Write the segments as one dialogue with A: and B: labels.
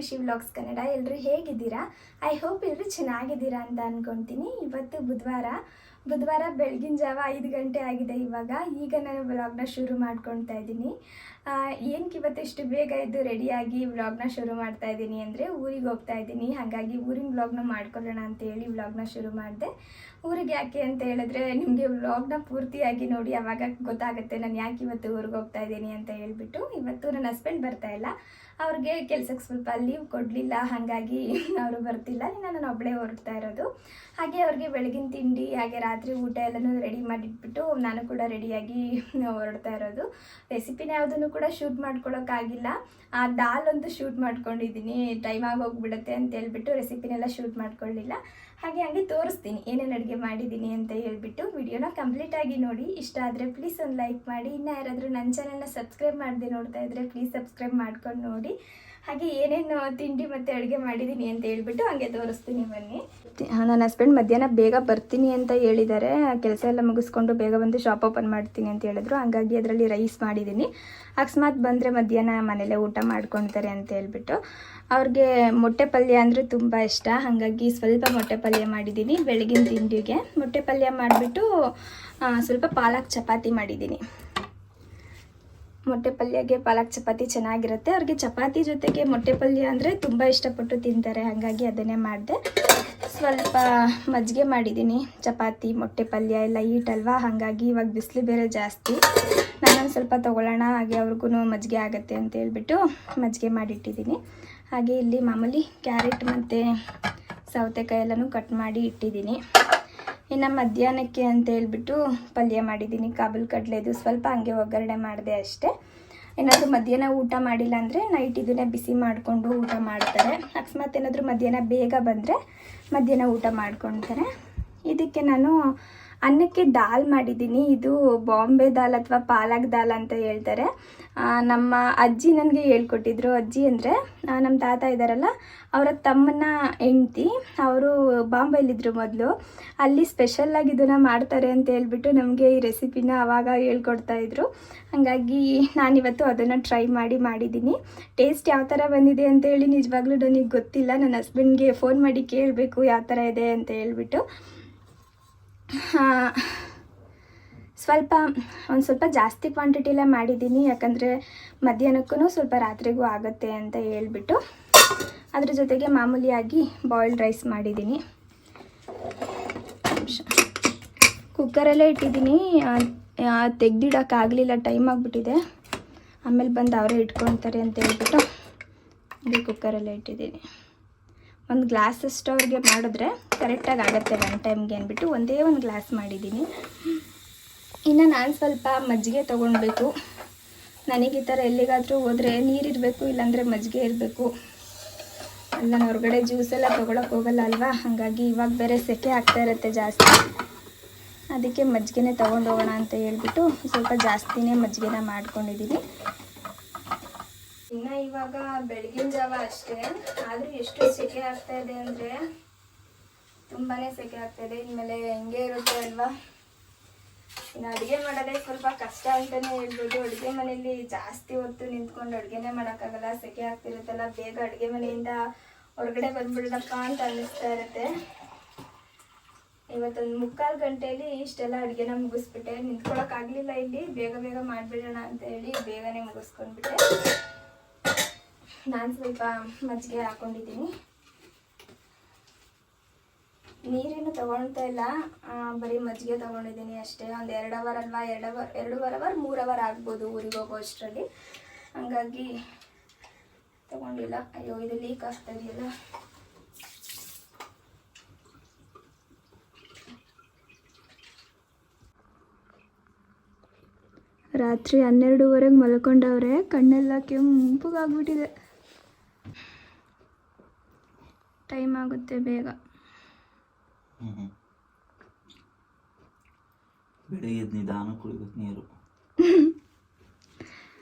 A: ಖುಷಿ ವ್ಲಾಗ್ಸ್ ಕನ್ನಡ. ಎಲ್ಲರೂ ಹೇಗಿದ್ದೀರಾ? ಐ ಹೋಪ್ ಎಲ್ಲರೂ ಚೆನ್ನಾಗಿದ್ದೀರಾ ಅಂತ ಅಂದ್ಕೊಳ್ತೀನಿ. ಇವತ್ತು ಬುಧವಾರ ಬೆಳಗಿನ ಜಾವ 5 ಗಂಟೆ ಆಗಿದೆ. ಈಗ ನಾನು ವ್ಲಾಗ್ನ ಶುರು ಮಾಡ್ಕೊಳ್ತಾ ಇದ್ದೀನಿ. ಏನಕ್ಕೆ ಇವತ್ತು ಇಷ್ಟು ಬೇಗ ಎದ್ದು ರೆಡಿಯಾಗಿ ವ್ಲಾಗ್ನ ಶುರು ಮಾಡ್ತಾ ಇದ್ದೀನಿ ಅಂದರೆ, ಊರಿಗೆ ಹೋಗ್ತಾ ಇದ್ದೀನಿ. ಹಾಗಾಗಿ ಊರಿನ ವ್ಲಾಗ್ನ ಮಾಡ್ಕೊಳ್ಳೋಣ ಅಂತ ಹೇಳಿ ವ್ಲಾಗ್ನ ಶುರು ಮಾಡಿದೆ. ಊರಿಗೆ ಯಾಕೆ ಅಂತ ಹೇಳಿದ್ರೆ, ನಿಮಗೆ ವ್ಲಾಗ್ನ ಪೂರ್ತಿಯಾಗಿ ನೋಡಿ ಆವಾಗ ಗೊತ್ತಾಗುತ್ತೆ ನಾನು ಯಾಕೆ ಇವತ್ತು ಊರಿಗೆ ಹೋಗ್ತಾ ಇದ್ದೀನಿ ಅಂತ ಹೇಳ್ಬಿಟ್ಟು. ಇವತ್ತು ನನ್ನ ಹಸ್ಬೆಂಡ್ ಬರ್ತಾ ಇಲ್ಲ, ಅವ್ರಿಗೆ ಕೆಲಸಕ್ಕೆ ಸ್ವಲ್ಪ ಲೀವ್ ಕೊಡಲಿಲ್ಲ, ಹಾಗಾಗಿ ಅವರು ಬರ್ತಿಲ್ಲ. ನಾನು ಒಬ್ಬಳೇ ಹೊರಡ್ತಾ ಇರೋದು. ಹಾಗೆ ಅವ್ರಿಗೆ ಬೆಳಗಿನ ತಿಂಡಿ ಹಾಗೆ ರಾತ್ರಿ ಊಟ ಎಲ್ಲನೂ ರೆಡಿ ಮಾಡಿಟ್ಬಿಟ್ಟು ನಾನು ಕೂಡ ರೆಡಿಯಾಗಿ ಹೊರಡ್ತಾ ಇರೋದು. ರೆಸಿಪಿನ ಯಾವುದನ್ನು ಕೂಡ ಶೂಟ್ ಮಾಡ್ಕೊಳ್ಳೋಕ್ಕಾಗಿಲ್ಲ. ಆ ದಾಲ್ ಒಂದು ಶೂಟ್ ಮಾಡ್ಕೊಂಡಿದ್ದೀನಿ, ಟೈಮ್ ಆಗೋಗ್ಬಿಡುತ್ತೆ ಅಂತ ಹೇಳ್ಬಿಟ್ಟು ರೆಸಿಪಿನೆಲ್ಲ ಶೂಟ್ ಮಾಡ್ಕೊಳ್ಳಿಲ್ಲ. ಹಂಗೆ ತೋರಿಸ್ತೀನಿ ಏನೇನು ಅಡುಗೆ ಮಾಡಿದ್ದೀನಿ ಅಂತ ಹೇಳ್ಬಿಟ್ಟು. ವಿಡಿಯೋನ ಕಂಪ್ಲೀಟಾಗಿ ನೋಡಿ. ಇಷ್ಟ ಆದರೆ ಪ್ಲೀಸ್ ಒಂದು ಲೈಕ್ ಮಾಡಿ. ಇನ್ನು ಯಾರಾದರೂ ನನ್ನ ಚಾನಲ್ನ ಸಬ್ಸ್ಕ್ರೈಬ್ ಮಾಡದೆ ನೋಡ್ತಾ ಇದ್ದರೆ ಪ್ಲೀಸ್ ಸಬ್ಸ್ಕ್ರೈಬ್ ಮಾಡ್ಕೊಂಡು ನೋಡಿ. ಹಾಗೆ ಏನೇನು ತಿಂಡಿ ಮತ್ತು ಅಡುಗೆ ಮಾಡಿದ್ದೀನಿ ಅಂತ ಹೇಳ್ಬಿಟ್ಟು ಹಂಗೆ ತೋರಿಸ್ತೀನಿ, ಬನ್ನಿ. ನನ್ನ ಹಸ್ಬೆಂಡ್ ಮಧ್ಯಾಹ್ನ ಬೇಗ ಬರ್ತೀನಿ ಅಂತ ಹೇಳಿದ್ದಾರೆ. ಕೆಲಸ ಎಲ್ಲ ಮುಗಿಸ್ಕೊಂಡು ಬೇಗ ಬಂದು ಶಾಪ್ ಓಪನ್ ಮಾಡ್ತೀನಿ ಅಂತ ಹೇಳಿದ್ರು. ಹಂಗಾಗಿ ಅದರಲ್ಲಿ ರೈಸ್ ಮಾಡಿದ್ದೀನಿ. ಅಕಸ್ಮಾತ್ ಬಂದರೆ ಮಧ್ಯಾಹ್ನ ಮನೇಲೇ ಊಟ ಮಾಡ್ಕೊಳ್ತಾರೆ ಅಂತ ಹೇಳ್ಬಿಟ್ಟು. ಅವ್ರಿಗೆ ಮೊಟ್ಟೆ ಪಲ್ಯ ಅಂದರೆ ತುಂಬ ಇಷ್ಟ, ಹಾಗಾಗಿ ಸ್ವಲ್ಪ ಮೊಟ್ಟೆ ಪಲ್ಯ ಮಾಡಿದ್ದೀನಿ ಬೆಳಗಿನ ತಿಂಡಿಗೆ. ಮೊಟ್ಟೆ ಪಲ್ಯ ಮಾಡಿಬಿಟ್ಟು ಸ್ವಲ್ಪ ಪಾಲಕ್ ಚಪಾತಿ ಮಾಡಿದ್ದೀನಿ. ಮೊಟ್ಟೆ ಪಲ್ಯಗೆ ಪಾಲಕ್ ಚಪಾತಿ ಚೆನ್ನಾಗಿರುತ್ತೆ. ಅವ್ರಿಗೆ ಚಪಾತಿ ಜೊತೆಗೆ ಮೊಟ್ಟೆ ಪಲ್ಯ ಅಂದರೆ ತುಂಬ ಇಷ್ಟಪಟ್ಟು ತಿಂತಾರೆ, ಹಾಗಾಗಿ ಅದನ್ನೇ ಮಾಡಿದೆ. ಸ್ವಲ್ಪ ಮಜ್ಜಿಗೆ ಮಾಡಿದ್ದೀನಿ. ಚಪಾತಿ ಮೊಟ್ಟೆ ಪಲ್ಯ ಎಲ್ಲ ಈಟಲ್ವಾ, ಹಾಗಾಗಿ ಇವಾಗ ಬಿಸಿಲು ಬೇರೆ ಜಾಸ್ತಿ. ನಾನೊಂದು ಸ್ವಲ್ಪ ತೊಗೊಳ್ಳೋಣ, ಹಾಗೆ ಅವ್ರಿಗೂ ಮಜ್ಜಿಗೆ ಆಗುತ್ತೆ ಅಂತ ಹೇಳ್ಬಿಟ್ಟು ಮಜ್ಜಿಗೆ ಮಾಡಿಟ್ಟಿದ್ದೀನಿ. ಹಾಗೆ ಇಲ್ಲಿ ಮಾಮೂಲಿ ಕ್ಯಾರೆಟ್ ಮತ್ತು ಸೌತೆಕಾಯಿ ಎಲ್ಲನೂ ಕಟ್ ಮಾಡಿ ಇಟ್ಟಿದ್ದೀನಿ. ಇನ್ನು ಮಧ್ಯಾಹ್ನಕ್ಕೆ ಅಂತ ಹೇಳ್ಬಿಟ್ಟು ಪಲ್ಯ ಮಾಡಿದ್ದೀನಿ. ಕಾಬೂಲ್ ಕಡಲೆದು ಸ್ವಲ್ಪ ಹಂಗೆ ಒಗ್ಗರಣೆ ಮಾಡಿದೆ ಅಷ್ಟೇ. ಏನಾದರೂ ಮಧ್ಯಾಹ್ನ ಊಟ ಮಾಡಿಲ್ಲ ಅಂದರೆ ನೈಟ್ ಇದನ್ನೇ ಬಿಸಿ ಮಾಡಿಕೊಂಡು ಊಟ ಮಾಡ್ತಾರೆ. ಅಕಸ್ಮಾತ್ ಏನಾದರೂ ಮಧ್ಯಾಹ್ನ ಬೇಗ ಬಂದರೆ ಮಧ್ಯಾಹ್ನ ಊಟ ಮಾಡ್ಕೊಳ್ತಾರೆ. ಇದಕ್ಕೆ ನಾನು ಅನ್ನಕ್ಕೆ ದಾಲ್ ಮಾಡಿದ್ದೀನಿ. ಇದು ಬಾಂಬೆ ದಾಲ್ ಅಥವಾ ಪಾಲಕ್ ದಾಲ್ ಅಂತ ಹೇಳ್ತಾರೆ. ನಮ್ಮ ಅಜ್ಜಿ ನನಗೆ ಹೇಳ್ಕೊಟ್ಟಿದ್ರು. ಅಜ್ಜಿ ಅಂದರೆ ನಮ್ಮ ತಾತ ಇದ್ದಾರಲ್ಲ, ಅವರ ತಮ್ಮನ ಹೆಂಡ್ತಿ. ಅವರು ಬಾಂಬೆಯಲ್ಲಿದ್ದರು ಮೊದಲು. ಅಲ್ಲಿ ಸ್ಪೆಷಲ್ಲಾಗಿ ಇದನ್ನು ಮಾಡ್ತಾರೆ ಅಂತ ಹೇಳ್ಬಿಟ್ಟು ನಮಗೆ ಈ ರೆಸಿಪಿನ ಆವಾಗ ಹೇಳ್ಕೊಡ್ತಾಯಿದ್ರು. ಹಾಗಾಗಿ ನಾನಿವತ್ತು ಅದನ್ನು ಟ್ರೈ ಮಾಡಿದ್ದೀನಿ. ಟೇಸ್ಟ್ ಯಾವ ಥರ ಬಂದಿದೆ ಅಂತೇಳಿ ನಿಜವಾಗ್ಲೂ ನನಗೆ ಗೊತ್ತಿಲ್ಲ. ನನ್ನ ಹಸ್ಬೆಂಡ್ಗೆ ಫೋನ್ ಮಾಡಿ ಕೇಳಬೇಕು ಯಾವ ಥರ ಇದೆ ಅಂತ ಹೇಳ್ಬಿಟ್ಟು. ಒಂದು ಸ್ವಲ್ಪ ಜಾಸ್ತಿ ಕ್ವಾಂಟಿಟಿಲೇ ಮಾಡಿದ್ದೀನಿ, ಯಾಕಂದರೆ ಮಧ್ಯಾಹ್ನಕ್ಕೂ ಸ್ವಲ್ಪ ರಾತ್ರಿಗೂ ಆಗುತ್ತೆ ಅಂತ ಹೇಳ್ಬಿಟ್ಟು. ಅದ್ರ ಜೊತೆಗೆ ಮಾಮೂಲಿಯಾಗಿ ಬಾಯ್ಲ್ಡ್ ರೈಸ್ ಮಾಡಿದ್ದೀನಿ. ಕುಕ್ಕರಲ್ಲೇ ಇಟ್ಟಿದ್ದೀನಿ, ತೆಗ್ದಿಡೋಕ್ಕಾಗಲಿಲ್ಲ, ಟೈಮ್ ಆಗಿಬಿಟ್ಟಿದೆ. ಆಮೇಲೆ ಬಂದು ಅವರೇ ಇಟ್ಕೊಳ್ತಾರೆ ಅಂತ ಹೇಳ್ಬಿಟ್ಟು ಇಲ್ಲಿ ಕುಕ್ಕರಲ್ಲೇ ಇಟ್ಟಿದ್ದೀನಿ. ಒಂದು ಗ್ಲಾಸಷ್ಟು ಅವ್ರಿಗೆ ಮಾಡಿದ್ರೆ ಕರೆಕ್ಟಾಗಿ ಆಗುತ್ತೆ ಒನ್ ಟೈಮ್ಗೆ ಅಂದ್ಬಿಟ್ಟು ಒಂದೇ ಒಂದು ಗ್ಲಾಸ್ ಮಾಡಿದ್ದೀನಿ. ಇನ್ನು ನಾನು ಸ್ವಲ್ಪ ಮಜ್ಜಿಗೆ ತೊಗೊಳ್ಬೇಕು. ನನಗೆ ಈ ಥರ ಎಲ್ಲಿಗಾದರೂ ಹೋದರೆ ನೀರಿರಬೇಕು, ಇಲ್ಲಾಂದರೆ ಮಜ್ಜಿಗೆ ಇರಬೇಕು. ಅಲ್ಲ, ನಾನು ಹೊರಗಡೆ ಜ್ಯೂಸೆಲ್ಲ ತೊಗೊಳಕ್ಕೆ ಹೋಗಲ್ಲ ಅಲ್ವಾ, ಹಾಗಾಗಿ ಇವಾಗ ಬೇರೆ ಸೆಕೆ ಆಗ್ತಾ ಇರುತ್ತೆ ಜಾಸ್ತಿ. ಅದಕ್ಕೆ ಮಜ್ಜಿಗೆನೇ ತೊಗೊಂಡು ಹೋಗೋಣ ಅಂತ ಹೇಳ್ಬಿಟ್ಟು ಸ್ವಲ್ಪ ಜಾಸ್ತಿನೇ ಮಜ್ಜಿಗೆನ ಮಾಡ್ಕೊಂಡಿದ್ದೀನಿ. ಇನ್ನು ಇವಾಗ ಬೆಳಗಿನ ಜಾವ ಅಷ್ಟೇ, ಆದರೂ ಎಷ್ಟು ಸೆಕೆ ಆಗ್ತಾ ಇದೆ ಅಂದರೆ ತುಂಬಾ ಸೆಕೆ ಆಗ್ತಾ ಇದೆ. ಇನ್ಮೇಲೆ ಹೆಂಗೆ ಇರುತ್ತೆ ಅಲ್ವಾ. ಇನ್ನು ಅಡುಗೆ ಮಾಡೋದೇ ಸ್ವಲ್ಪ ಕಷ್ಟ ಅಂತಲೇ ಹೇಳ್ಬೋದು. ಅಡುಗೆ ಮನೆಯಲ್ಲಿ ಜಾಸ್ತಿ ಹೊತ್ತು ನಿಂತ್ಕೊಂಡು ಅಡುಗೆನೇ ಮಾಡೋಕ್ಕಾಗಲ್ಲ, ಸೆಕೆ ಆಗ್ತಿರುತ್ತಲ್ಲ. ಬೇಗ ಅಡುಗೆ ಮನೆಯಿಂದ ಹೊರಗಡೆ ಬಂದ್ಬಿಡಪ್ಪ ಅಂತ ಅನ್ನಿಸ್ತಾ ಇರುತ್ತೆ. ಇವತ್ತೊಂದು 3/4 ಗಂಟೆಯಲ್ಲಿ ಇಷ್ಟೆಲ್ಲ ಅಡುಗೆನ ಮುಗಿಸ್ಬಿಟ್ಟೆ. ನಿಂತ್ಕೊಳ್ಳೋಕ್ಕಾಗಲಿಲ್ಲ ಇಲ್ಲಿ, ಬೇಗ ಮಾಡಿಬಿಡೋಣ ಅಂತ ಹೇಳಿ ಬೇಗನೆ ಮುಗಿಸ್ಕೊಂಡ್ಬಿಟ್ಟೆ. ನಾನು ಸ್ವಲ್ಪ ಮಜ್ಜಿಗೆ ಹಾಕ್ಕೊಂಡಿದ್ದೀನಿ. ನೀರೇನು ತೊಗೊಳ್ತಾ ಇಲ್ಲ, ಬರೀ ಮಜ್ಜಿಗೆ ತೊಗೊಂಡಿದ್ದೀನಿ ಅಷ್ಟೇ. ಒಂದು 2 ಅವರ್ ಅಲ್ವಾ, 2.5 ಅವರ್ 3 ಅವರ್ ಆಗ್ಬೋದು ಊರಿಗೆ ಹೋಗೋ ಅಷ್ಟರಲ್ಲಿ, ಹಾಗಾಗಿ ತೊಗೊಂಡಿಲ್ಲ. ಅಯ್ಯೋ, ಇದು ಲೀಕ್ ಆಗ್ತಾ ಇದೆಯಲ್ಲ. ರಾತ್ರಿ 12:30 ಮಲ್ಕೊಂಡವ್ರೆ, ಕಣ್ಣೆಲ್ಲ ಕೆಂಪಗಾಗ್ಬಿಟ್ಟಿದೆ. ಟೈಮ್ ಆಗುತ್ತೆ ಬೇಗ.
B: ಬೆಳಿಗ್ಗೆ ನಿಧಾನ ಕುಡಿಬೇಕು ನೀರು.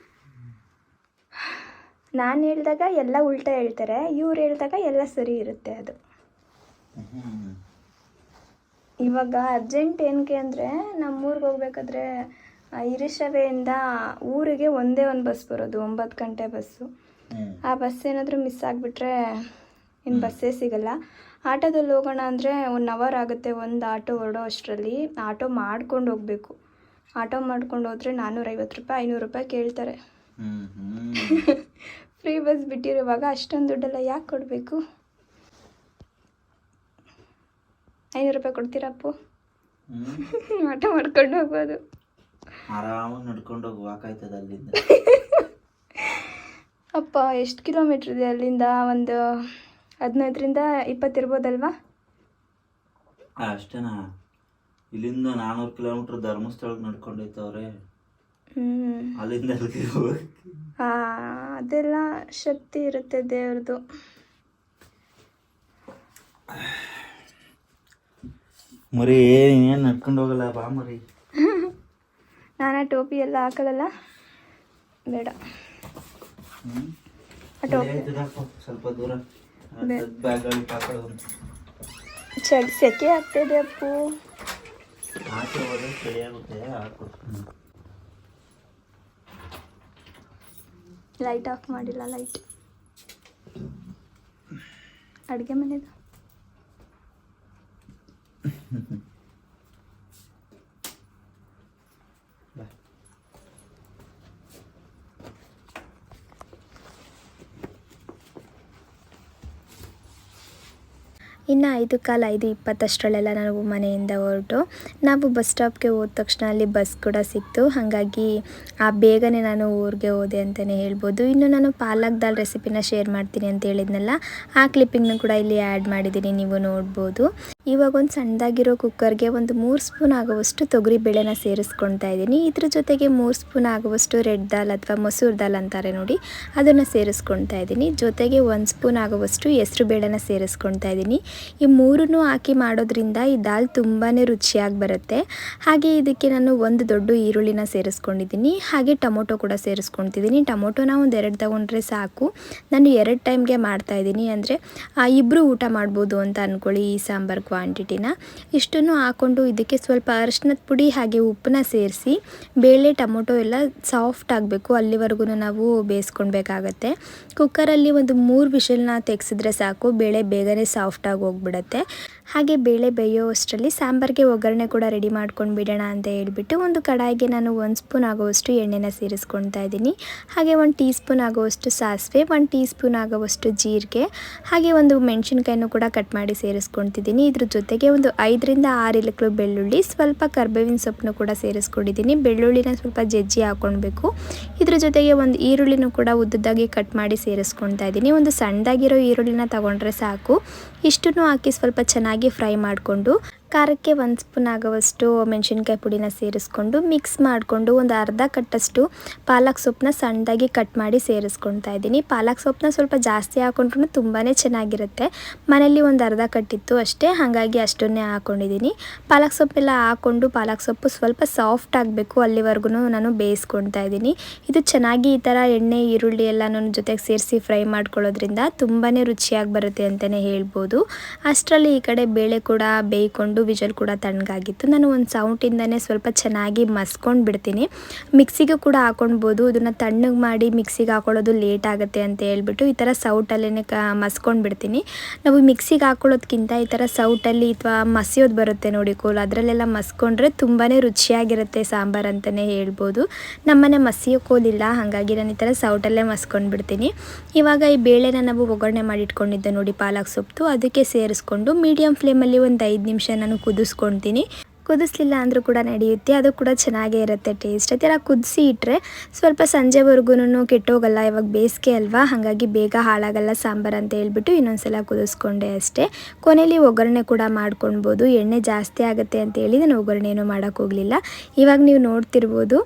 A: ನಾನು ಹೇಳಿದಾಗ ಎಲ್ಲ ಉಲ್ಟಾ ಹೇಳ್ತಾರೆ, ಇವ್ರು ಹೇಳಿದಾಗ ಎಲ್ಲ ಸರಿ ಇರುತ್ತೆ. ಅದು ಇವಾಗ ಅರ್ಜೆಂಟ್ ಏನಕ್ಕೆ ಅಂದರೆ, ನಮ್ಮೂರಿಗೆ ಹೋಗ್ಬೇಕಾದ್ರೆ ಹಿರಿಶವೆಯಿಂದ ಊರಿಗೆ ಒಂದೇ ಒಂದು ಬಸ್ ಬರೋದು, 9 ಗಂಟೆ ಬಸ್ಸು. ಆ ಬಸ್ ಏನಾದರೂ ಮಿಸ್ ಆಗಿಬಿಟ್ರೆ ಇನ್ನು ಬಸ್ಸೇ ಸಿಗಲ್ಲ. ಆಟೋದಲ್ಲಿ ಹೋಗೋಣ ಅಂದರೆ 1 ಅವರ್ ಆಗುತ್ತೆ ಒಂದು ಆಟೋ ಹೊರಡೋ ಅಷ್ಟರಲ್ಲಿ. ಆಟೋ ಮಾಡ್ಕೊಂಡು ಹೋಗಬೇಕು. ಆಟೋ ಮಾಡ್ಕೊಂಡು ಹೋದರೆ 450 ರೂಪಾಯಿ 500 ರೂಪಾಯಿ ಕೇಳ್ತಾರೆ. ಫ್ರೀ ಬಸ್ ಬಿಟ್ಟಿರುವಾಗ ಅಷ್ಟೊಂದು ದುಡ್ಡೆಲ್ಲ ಯಾಕೆ ಕೊಡಬೇಕು? 500 ರೂಪಾಯಿ ಕೊಡ್ತೀರಪ್ಪು? ಆಟೋ ಮಾಡ್ಕೊಂಡು ಹೋಗ್ಬೋದು.
B: ಆರಾಮಾಗಿ ನಡ್ಕೊಂಡು ಹೋಗ್ವಾಕಾಯ್ತದೆ ಅಲ್ಲಿಂದ.
A: ಅಪ್ಪ ಎಷ್ಟು ಕಿಲೋಮೀಟ್ರ್ ಇದೆ ಅಲ್ಲಿಂದ? ಒಂದು 15ರಿಂದ 20 ಇರ್ಬೋದಲ್ವಾ?
B: ಅಷ್ಟೇನಾ? ಇಲ್ಲಿಂದ 400 ಕಿಲೋಮೀಟ್ರ್ ಧರ್ಮಸ್ಥಳಕ್ಕೆ ನಡ್ಕೊಂಡೈತವ್ರೆ. ಅಲ್ಲಿಂದ ಅಲ್ಲಿಗೆ ಹೋಗಕ್ಕೆ
A: ಅದೆಲ್ಲ ಶಕ್ತಿ ಇರುತ್ತೆ ದೇವ್ರದ್ದು.
B: ಮರಿ ಏನು ನಡ್ಕೊಂಡು ಹೋಗಲ್ಲ ಬಾ ಮರಿ.
A: ನಾನು ಟೋಪಿ ಎಲ್ಲ ಹಾಕಲ್ಲ, ಬೇಡ.
B: ಸ್ವಲ್ಪ ದೂರ ಬ್ಯಾಗ್ಗಳಿಗೆ ಹಾಕೊಳ್ಳೋದು.
A: ಸೆಕೆ ಆಗ್ತಿದೆ ಅಪ್ಪು.
B: ಆಚೆ ಹೋದ್ರೆ ಚಳಿ ಆಗುತ್ತೆ. ಹಾಕ್ಕೊಡ್ತೀನಿ.
A: ಲೈಟ್ ಆಫ್ ಮಾಡಿಲ್ಲ. ಲೈಟ್ ಅಡುಗೆ ಮನೆದು. ಇನ್ನು 5:20 ನಾವು ಮನೆಯಿಂದ ಹೊರಟು ನಾವು ಬಸ್ ಸ್ಟಾಪ್ಗೆ ಹೋದ ತಕ್ಷಣ ಅಲ್ಲಿ ಬಸ್ ಕೂಡ ಸಿಕ್ತು. ಹಾಗಾಗಿ ಬೇಗನೆ ನಾನು ಊರಿಗೆ ಹೋದೆ ಅಂತಲೇ ಹೇಳ್ಬೋದು. ಇನ್ನು ನಾನು ಪಾಲಕ್ ದಾಲ್ ರೆಸಿಪಿನ ಶೇರ್ ಮಾಡ್ತೀನಿ ಅಂತ ಹೇಳಿದ್ನಲ್ಲ, ಆ ಕ್ಲಿಪ್ಪಿಂಗ್ನ ಕೂಡ ಇಲ್ಲಿ ಆ್ಯಡ್ ಮಾಡಿದ್ದೀನಿ, ನೀವು ನೋಡ್ಬೋದು. ಇವಾಗ ಒಂದು ಸಣ್ಣದಾಗಿರೋ ಕುಕ್ಕರ್ಗೆ ಒಂದು 3 ಸ್ಪೂನ್ ಆಗುವಷ್ಟು ತೊಗರಿ ಬೇಳೆನ ಸೇರಿಸ್ಕೊಳ್ತಾ ಇದ್ದೀನಿ. ಇದ್ರ ಜೊತೆಗೆ 3 ಸ್ಪೂನ್ ಆಗುವಷ್ಟು ರೆಡ್ ದಾಲ್ ಅಥವಾ ಮಸೂರ್ ದಾಲ್ ಅಂತಾರೆ ನೋಡಿ, ಅದನ್ನು ಸೇರಿಸ್ಕೊಳ್ತಾ ಇದ್ದೀನಿ. ಜೊತೆಗೆ 1 ಸ್ಪೂನ್ ಆಗುವಷ್ಟು ಹೆಸರು ಬೇಳೆನ ಸೇರಿಸ್ಕೊಳ್ತಾ ಇದ್ದೀನಿ. ಈ 3 ಹಾಕಿ ಮಾಡೋದ್ರಿಂದ ಈ ದಾಲ್ ತುಂಬಾ ರುಚಿಯಾಗಿ ಬರುತ್ತೆ. ಹಾಗೆ ಇದಕ್ಕೆ ನಾನು 1 ದೊಡ್ಡ ಈರುಳ್ಳಿನ ಸೇರಿಸ್ಕೊಂಡಿದ್ದೀನಿ. ಹಾಗೆ ಟೊಮೊಟೊ ಕೂಡ ಸೇರಿಸ್ಕೊಳ್ತಿದ್ದೀನಿ. ಟೊಮೊಟೊನ ಒಂದು 2 ತಗೊಂಡ್ರೆ ಸಾಕು. ನಾನು 2 ಟೈಮ್ಗೆ ಮಾಡ್ತಾಯಿದ್ದೀನಿ, ಅಂದರೆ ಇಬ್ಬರು ಊಟ ಮಾಡ್ಬೋದು ಅಂತ ಅಂದ್ಕೊಳ್ಳಿ ಈ ಸಾಂಬಾರು ಕ್ವಾಂಟಿಟಿನ. ಇಷ್ಟನ್ನು ಹಾಕ್ಕೊಂಡು ಇದಕ್ಕೆ ಸ್ವಲ್ಪ ಅರಿಶಿನದ ಪುಡಿ ಹಾಗೆ ಉಪ್ಪನ್ನ ಸೇರಿಸಿ ಬೇಳೆ ಟೊಮೊಟೊ ಎಲ್ಲ ಸಾಫ್ಟ್ ಆಗಬೇಕು, ಅಲ್ಲಿವರೆಗೂ ನಾವು ಬೇಯಿಸ್ಕೊಳ್ಬೇಕಾಗತ್ತೆ. ಕುಕ್ಕರಲ್ಲಿ ಒಂದು 3 ವಿಷಲ್ನ ತೆಗೆಸಿದ್ರೆ ಸಾಕು, ಬೇಳೆ ಬೇಗನೆ ಸಾಫ್ಟಾಗಿ ಹೋಗ್ಬಿಡುತ್ತೆ. ಹಾಗೆ ಬೇಳೆ ಬೇಯೋ ಅಷ್ಟರಲ್ಲಿ ಸಾಂಬಾರಿಗೆ ಒಗ್ಗರಣೆ ಕೂಡ ರೆಡಿ ಮಾಡ್ಕೊಂಡು ಬಿಡೋಣ ಅಂತ ಹೇಳ್ಬಿಟ್ಟು ಒಂದು ಕಡಾಯಿಗೆ ನಾನು 1 ಸ್ಪೂನ್ ಆಗುವಷ್ಟು ಎಣ್ಣೆನ ಸೇರಿಸ್ಕೊಳ್ತಾ ಇದ್ದೀನಿ. ಹಾಗೆ 1 ಟೀ ಸ್ಪೂನ್ ಆಗುವಷ್ಟು ಸಾಸಿವೆ, 1 ಟೀ ಸ್ಪೂನ್ ಆಗುವಷ್ಟು ಜೀರಿಗೆ, ಹಾಗೆ ಒಂದು ಮೆಣಸಿನ್ಕಾಯನ್ನು ಕೂಡ ಕಟ್ ಮಾಡಿ ಸೇರಿಸ್ಕೊಳ್ತಿದ್ದೀನಿ. ಇದ್ರ ಜೊತೆಗೆ ಒಂದು 5ರಿಂದ 6 ಎಲೆಗಳು ಬೆಳ್ಳುಳ್ಳಿ, ಸ್ವಲ್ಪ ಕರ್ಬೇವಿನ ಸೊಪ್ಪನ್ನು ಕೂಡ ಸೇರಿಸ್ಕೊಂಡಿದ್ದೀನಿ. ಬೆಳ್ಳುಳ್ಳಿನ ಸ್ವಲ್ಪ ಜಜ್ಜಿ ಹಾಕ್ಕೊಳ್ಬೇಕು. ಇದ್ರ ಜೊತೆಗೆ ಒಂದು ಈರುಳ್ಳಿನೂ ಕೂಡ ಉದ್ದದಾಗಿ ಕಟ್ ಮಾಡಿ ಸೇರಿಸ್ಕೊಳ್ತಾ ಇದ್ದೀನಿ. ಒಂದು ಸಣ್ಣದಾಗಿರೋ ಈರುಳ್ಳಿನ ತಗೊಂಡ್ರೆ ಸಾಕು. ಇಷ್ಟನ್ನು ಹಾಕಿ ಸ್ವಲ್ಪ ಚೆನ್ನಾಗಿ ಫ್ರೈ ಮಾಡಿಕೊಂಡು ಖಾರಕ್ಕೆ 1 ಸ್ಪೂನ್ ಆಗುವಷ್ಟು ಮೆಣಸಿನ್ಕಾಯಿ ಪುಡಿನ ಸೇರಿಸ್ಕೊಂಡು ಮಿಕ್ಸ್ ಮಾಡಿಕೊಂಡು ಒಂದು ಅರ್ಧ ಕಟ್ಟಷ್ಟು ಪಾಲಕ್ ಸೊಪ್ಪನ್ನ ಸಣ್ಣದಾಗಿ ಕಟ್ ಮಾಡಿ ಸೇರಿಸ್ಕೊಳ್ತಾ ಇದ್ದೀನಿ. ಪಾಲಕ್ ಸೊಪ್ಪನ್ನ ಸ್ವಲ್ಪ ಜಾಸ್ತಿ ಹಾಕೊಂಡ್ರೂ ತುಂಬಾ ಚೆನ್ನಾಗಿರುತ್ತೆ. ಮನೇಲಿ ಒಂದು ಅರ್ಧ ಕಟ್ಟಿತ್ತು ಅಷ್ಟೇ, ಹಾಗಾಗಿ ಅಷ್ಟನ್ನೇ ಹಾಕ್ಕೊಂಡಿದ್ದೀನಿ. ಪಾಲಕ್ ಸೊಪ್ಪೆಲ್ಲ ಹಾಕ್ಕೊಂಡು ಪಾಲಕ್ ಸೊಪ್ಪು ಸ್ವಲ್ಪ ಸಾಫ್ಟ್ ಆಗಬೇಕು, ಅಲ್ಲಿವರೆಗೂ ನಾನು ಬೇಯಿಸ್ಕೊಳ್ತಾ ಇದ್ದೀನಿ. ಇದು ಚೆನ್ನಾಗಿ ಈ ಥರ ಎಣ್ಣೆ ಈರುಳ್ಳಿ ಎಲ್ಲ ನನ್ನ ಜೊತೆಗೆ ಸೇರಿಸಿ ಫ್ರೈ ಮಾಡ್ಕೊಳ್ಳೋದ್ರಿಂದ ತುಂಬಾ ರುಚಿಯಾಗಿ ಬರುತ್ತೆ ಅಂತಲೇ ಹೇಳ್ಬೋದು. ಅಷ್ಟರಲ್ಲಿ ಈ ಕಡೆ ಬೇಳೆ ಕೂಡ ಬೇಯ್ಕೊಂಡು ವಿಜಲ್ ಕೂಡ ತಣ್ಣಗಾಗಿತ್ತು. ನಾನು ಒಂದು ಸೌಟಿಂದನೇ ಸ್ವಲ್ಪ ಚೆನ್ನಾಗಿ ಮಸ್ಕೊಂಡು ಬಿಡ್ತೀನಿ. ಮಿಕ್ಸಿಗೂ ಕೂಡ ಹಾಕೊಳ್ಬೋದು. ಇದನ್ನು ತಣ್ಣಗೆ ಮಾಡಿ ಮಿಕ್ಸಿಗೆ ಹಾಕೊಳ್ಳೋದು ಲೇಟ್ ಆಗುತ್ತೆ ಅಂತ ಹೇಳ್ಬಿಟ್ಟು ಈ ಥರ ಸೌಟಲ್ಲೇ ಮಸ್ಕೊಂಡು ಬಿಡ್ತೀನಿ. ನಾವು ಮಿಕ್ಸಿಗೆ ಹಾಕೊಳ್ಳೋದಕ್ಕಿಂತ ಈ ಥರ ಸೌಟಲ್ಲಿ ಅಥವಾ ಮಸಿಯೋದು ಬರುತ್ತೆ ನೋಡಿ ಕೋಲು, ಅದರಲ್ಲೆಲ್ಲ ಮಸ್ಕೊಂಡ್ರೆ ತುಂಬಾ ರುಚಿಯಾಗಿರುತ್ತೆ ಸಾಂಬಾರು ಅಂತಲೇ ಹೇಳ್ಬೋದು. ನಮ್ಮನೆ ಮಸಿಯೋ ಕೋಲಿಲ್ಲ, ಹಾಗಾಗಿ ನಾನು ಈ ಥರ ಸೌಟಲ್ಲೇ ಮಸ್ಕೊಂಡು ಬಿಡ್ತೀನಿ. ಇವಾಗ ಈ ಬೇಳೆನ ನಾವು ಒಗ್ಗರಣೆ ಮಾಡಿಟ್ಕೊಂಡಿದ್ದೆ ನೋಡಿ ಪಾಲಕ್ ಸೊಪ್ಪು, ಅದಕ್ಕೆ ಸೇರಿಸ್ಕೊಂಡು ಮೀಡಿಯಮ್ ಫ್ಲೇಮಲ್ಲಿ ಒಂದು 5 ನಿಮಿಷ ನಾನು ಕುದಿಸ್ಕೊಳ್ತೀನಿ. ಕುದಿಸ್ಲಿಲ್ಲ ಅಂದರೂ ಕೂಡ ನಡೆಯುತ್ತೆ, ಅದು ಕೂಡ ಚೆನ್ನಾಗೇ ಇರುತ್ತೆ ಟೇಸ್ಟ್. ಆ ಥರ ಕುದಿಸಿ ಇಟ್ಟರೆ ಸ್ವಲ್ಪ ಸಂಜೆವರೆಗೂ ಕೆಟ್ಟೋಗಲ್ಲ. ಇವಾಗ ಬೇಸಿಗೆ ಅಲ್ವಾ, ಹಾಗಾಗಿ ಬೇಗ ಹಾಳಾಗಲ್ಲ ಸಾಂಬಾರು ಅಂತ ಹೇಳ್ಬಿಟ್ಟು ಇನ್ನೊಂದ್ಸಲ ಕುದಿಸ್ಕೊಂಡೆ ಅಷ್ಟೇ. ಕೊನೆಯಲ್ಲಿ ಒಗ್ಗರಣೆ ಕೂಡ ಮಾಡ್ಕೊಳ್ಬೋದು. ಎಣ್ಣೆ ಜಾಸ್ತಿ ಆಗುತ್ತೆ ಅಂತೇಳಿ ನಾನು ಒಗ್ಗರಣೆ ಏನೂ ಮಾಡೋಕ್ಕೆ ಹೋಗಲಿಲ್ಲ. ಇವಾಗ ನೀವು ನೋಡ್ತಿರ್ಬೋದು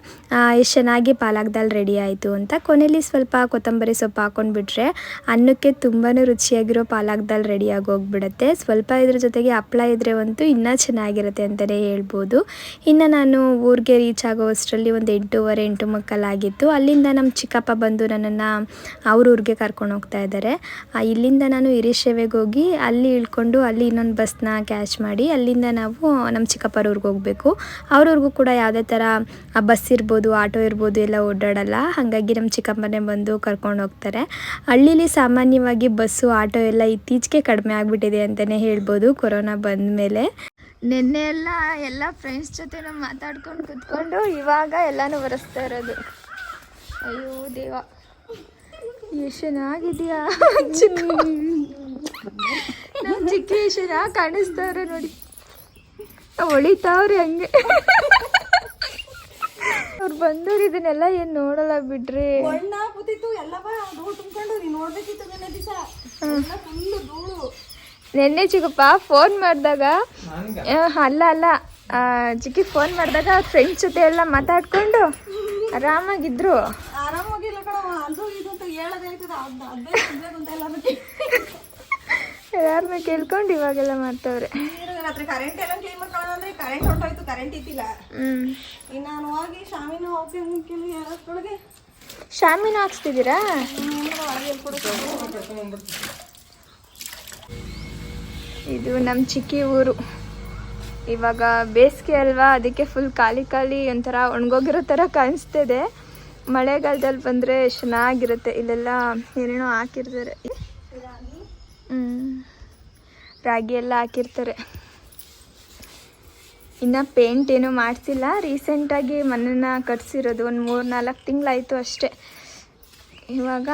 A: ಎಷ್ಟು ಚೆನ್ನಾಗಿ ಪಾಲಕ್ ದಾಲ್ ರೆಡಿ ಆಯಿತು ಅಂತ. ಕೊನೆಯಲ್ಲಿ ಸ್ವಲ್ಪ ಕೊತ್ತಂಬರಿ ಸೊಪ್ಪು ಹಾಕ್ಕೊಂಡ್ಬಿಟ್ರೆ ಅನ್ನಕ್ಕೆ ತುಂಬಾ ರುಚಿಯಾಗಿರೋ ಪಾಲಕ್ ದಾಲ್ ರೆಡಿಯಾಗಿ ಹೋಗ್ಬಿಡುತ್ತೆ. ಸ್ವಲ್ಪ ಇದ್ರ ಜೊತೆಗೆ ಹಪ್ಪಳ ಇದ್ರೆ ಅಂತೂ ಇನ್ನೂ ಚೆನ್ನಾಗಿರುತ್ತೆ ಅಂತಲೇ ಹೇಳ್ಬೋದು. ಇನ್ನು ನಾನು ಊರಿಗೆ ರೀಚ್ ಆಗೋ ಅಷ್ಟರಲ್ಲಿ ಒಂದು 8:30 8:45 ಆಗಿತ್ತು. ಅಲ್ಲಿಂದ ನಮ್ಮ ಚಿಕ್ಕಪ್ಪ ಬಂದು ನನ್ನನ್ನು ಅವ್ರ ಊರಿಗೆ ಕರ್ಕೊಂಡು ಹೋಗ್ತಾ ಇದ್ದಾರೆ. ಇಲ್ಲಿಂದ ನಾನು ಹಿರಿಶೇವೆಗೆ ಹೋಗಿ ಅಲ್ಲಿ ಇಳ್ಕೊಂಡು ಅಲ್ಲಿ ಇನ್ನೊಂದು ಬಸ್ನ ಕ್ಯಾಚ್ ಮಾಡಿ ಅಲ್ಲಿಂದ ನಾವು ನಮ್ಮ ಚಿಕ್ಕಪ್ಪರ ಊರಿಗೆ ಹೋಗಬೇಕು. ಅವ್ರವ್ರಿಗೂ ಕೂಡ ಯಾವುದೇ ಥರ ಬಸ್ ಇರ್ಬೋದು, ಆಟೋ ಇರ್ಬೋದು ಎಲ್ಲ ಓಡಾಡಲ್ಲ. ಹಾಗಾಗಿ ನಮ್ಮ ಚಿಕ್ಕಪ್ಪನೇ ಬಂದು ಕರ್ಕೊಂಡು ಹೋಗ್ತಾರೆ. ಹಳ್ಳೀಲಿ ಸಾಮಾನ್ಯವಾಗಿ ಬಸ್ಸು ಆಟೋ ಎಲ್ಲ ಇತ್ತೀಚೆಗೆ ಕಡಿಮೆ ಆಗಿಬಿಟ್ಟಿದೆ ಅಂತಲೇ ಹೇಳ್ಬೋದು ಕೊರೋನಾ ಬಂದ ಮೇಲೆ. ನಿನ್ನೆ ಎಲ್ಲ ಫ್ರೆಂಡ್ಸ್ ಜೊತೆ ನಾವು ಮಾತಾಡ್ಕೊಂಡು ಕೂತ್ಕೊಂಡು ಇವಾಗ ಎಲ್ಲನೂ ಬರೆಸ್ತಾ ಇರೋದು. ಅಯ್ಯೋ ದೇವ, ಎಷ್ಟು ಚೆನ್ನಾಗಿದೆಯಾ ನಮ್ಮ ಚಿಕ್ಕ ಎಷ್ಟು ಚೆನ್ನಾಗಿ ಕಾಣಿಸ್ತಾವ್ರೆ ನೋಡಿ, ಹೊಳಿತಾವ್ರಿ ಹಂಗೆ. ಅವ್ರು ಬಂದವ್ರು ಇದನ್ನೆಲ್ಲ ಏನು ನೋಡಲ್ಲ ಬಿಡ್ರಿ. ನೆನ್ನೆ ಚಿಕ್ಕಪ್ಪ ಫೋನ್ ಮಾಡಿದಾಗ ಅಲ್ಲ ಚಿಕ್ಕಿ ಫೋನ್ ಮಾಡಿದಾಗ ಅವ್ರ ಫ್ರೆಂಡ್ಸ್ ಜೊತೆ ಎಲ್ಲ ಮಾತಾಡ್ಕೊಂಡು ಆರಾಮಾಗಿದ್ರು. ಯಾರನ್ನ ಕೇಳ್ಕೊಂಡು ಇವಾಗೆಲ್ಲ ಮಾಡ್ತವ್ರೆ. ಶಾಮಿನ ಹಾಕ್ಸ್ತಿದ್ದೀರಾ? ಇದು ನಮ್ಮ ಚಿಕ್ಕಿ ಊರು. ಇವಾಗ ಬೇಸಿಗೆ ಅಲ್ವಾ, ಅದಕ್ಕೆ ಫುಲ್ ಖಾಲಿ ಒಂಥರ ಒಣಗೋಗಿರೋ ಥರ ಕಾಣಿಸ್ತಿದೆ. ಮಳೆಗಾಲದಲ್ಲಿ ಬಂದರೆ ಚೆನ್ನಾಗಿರುತ್ತೆ. ಇಲ್ಲೆಲ್ಲ ಏನೇನೋ ಹಾಕಿರ್ತಾರೆ, ರಾಗಿ ಎಲ್ಲ ಹಾಕಿರ್ತಾರೆ. ಇನ್ನು ಪೇಂಟ್ ಏನೂ ಮಾಡಿಸಿಲ್ಲ, ರೀಸೆಂಟಾಗಿ ಮನೆನ ಕಟ್ಸಿರೋದು. ಒಂದು 3-4 ತಿಂಗಳಾಯಿತು ಅಷ್ಟೇ. ಇವಾಗ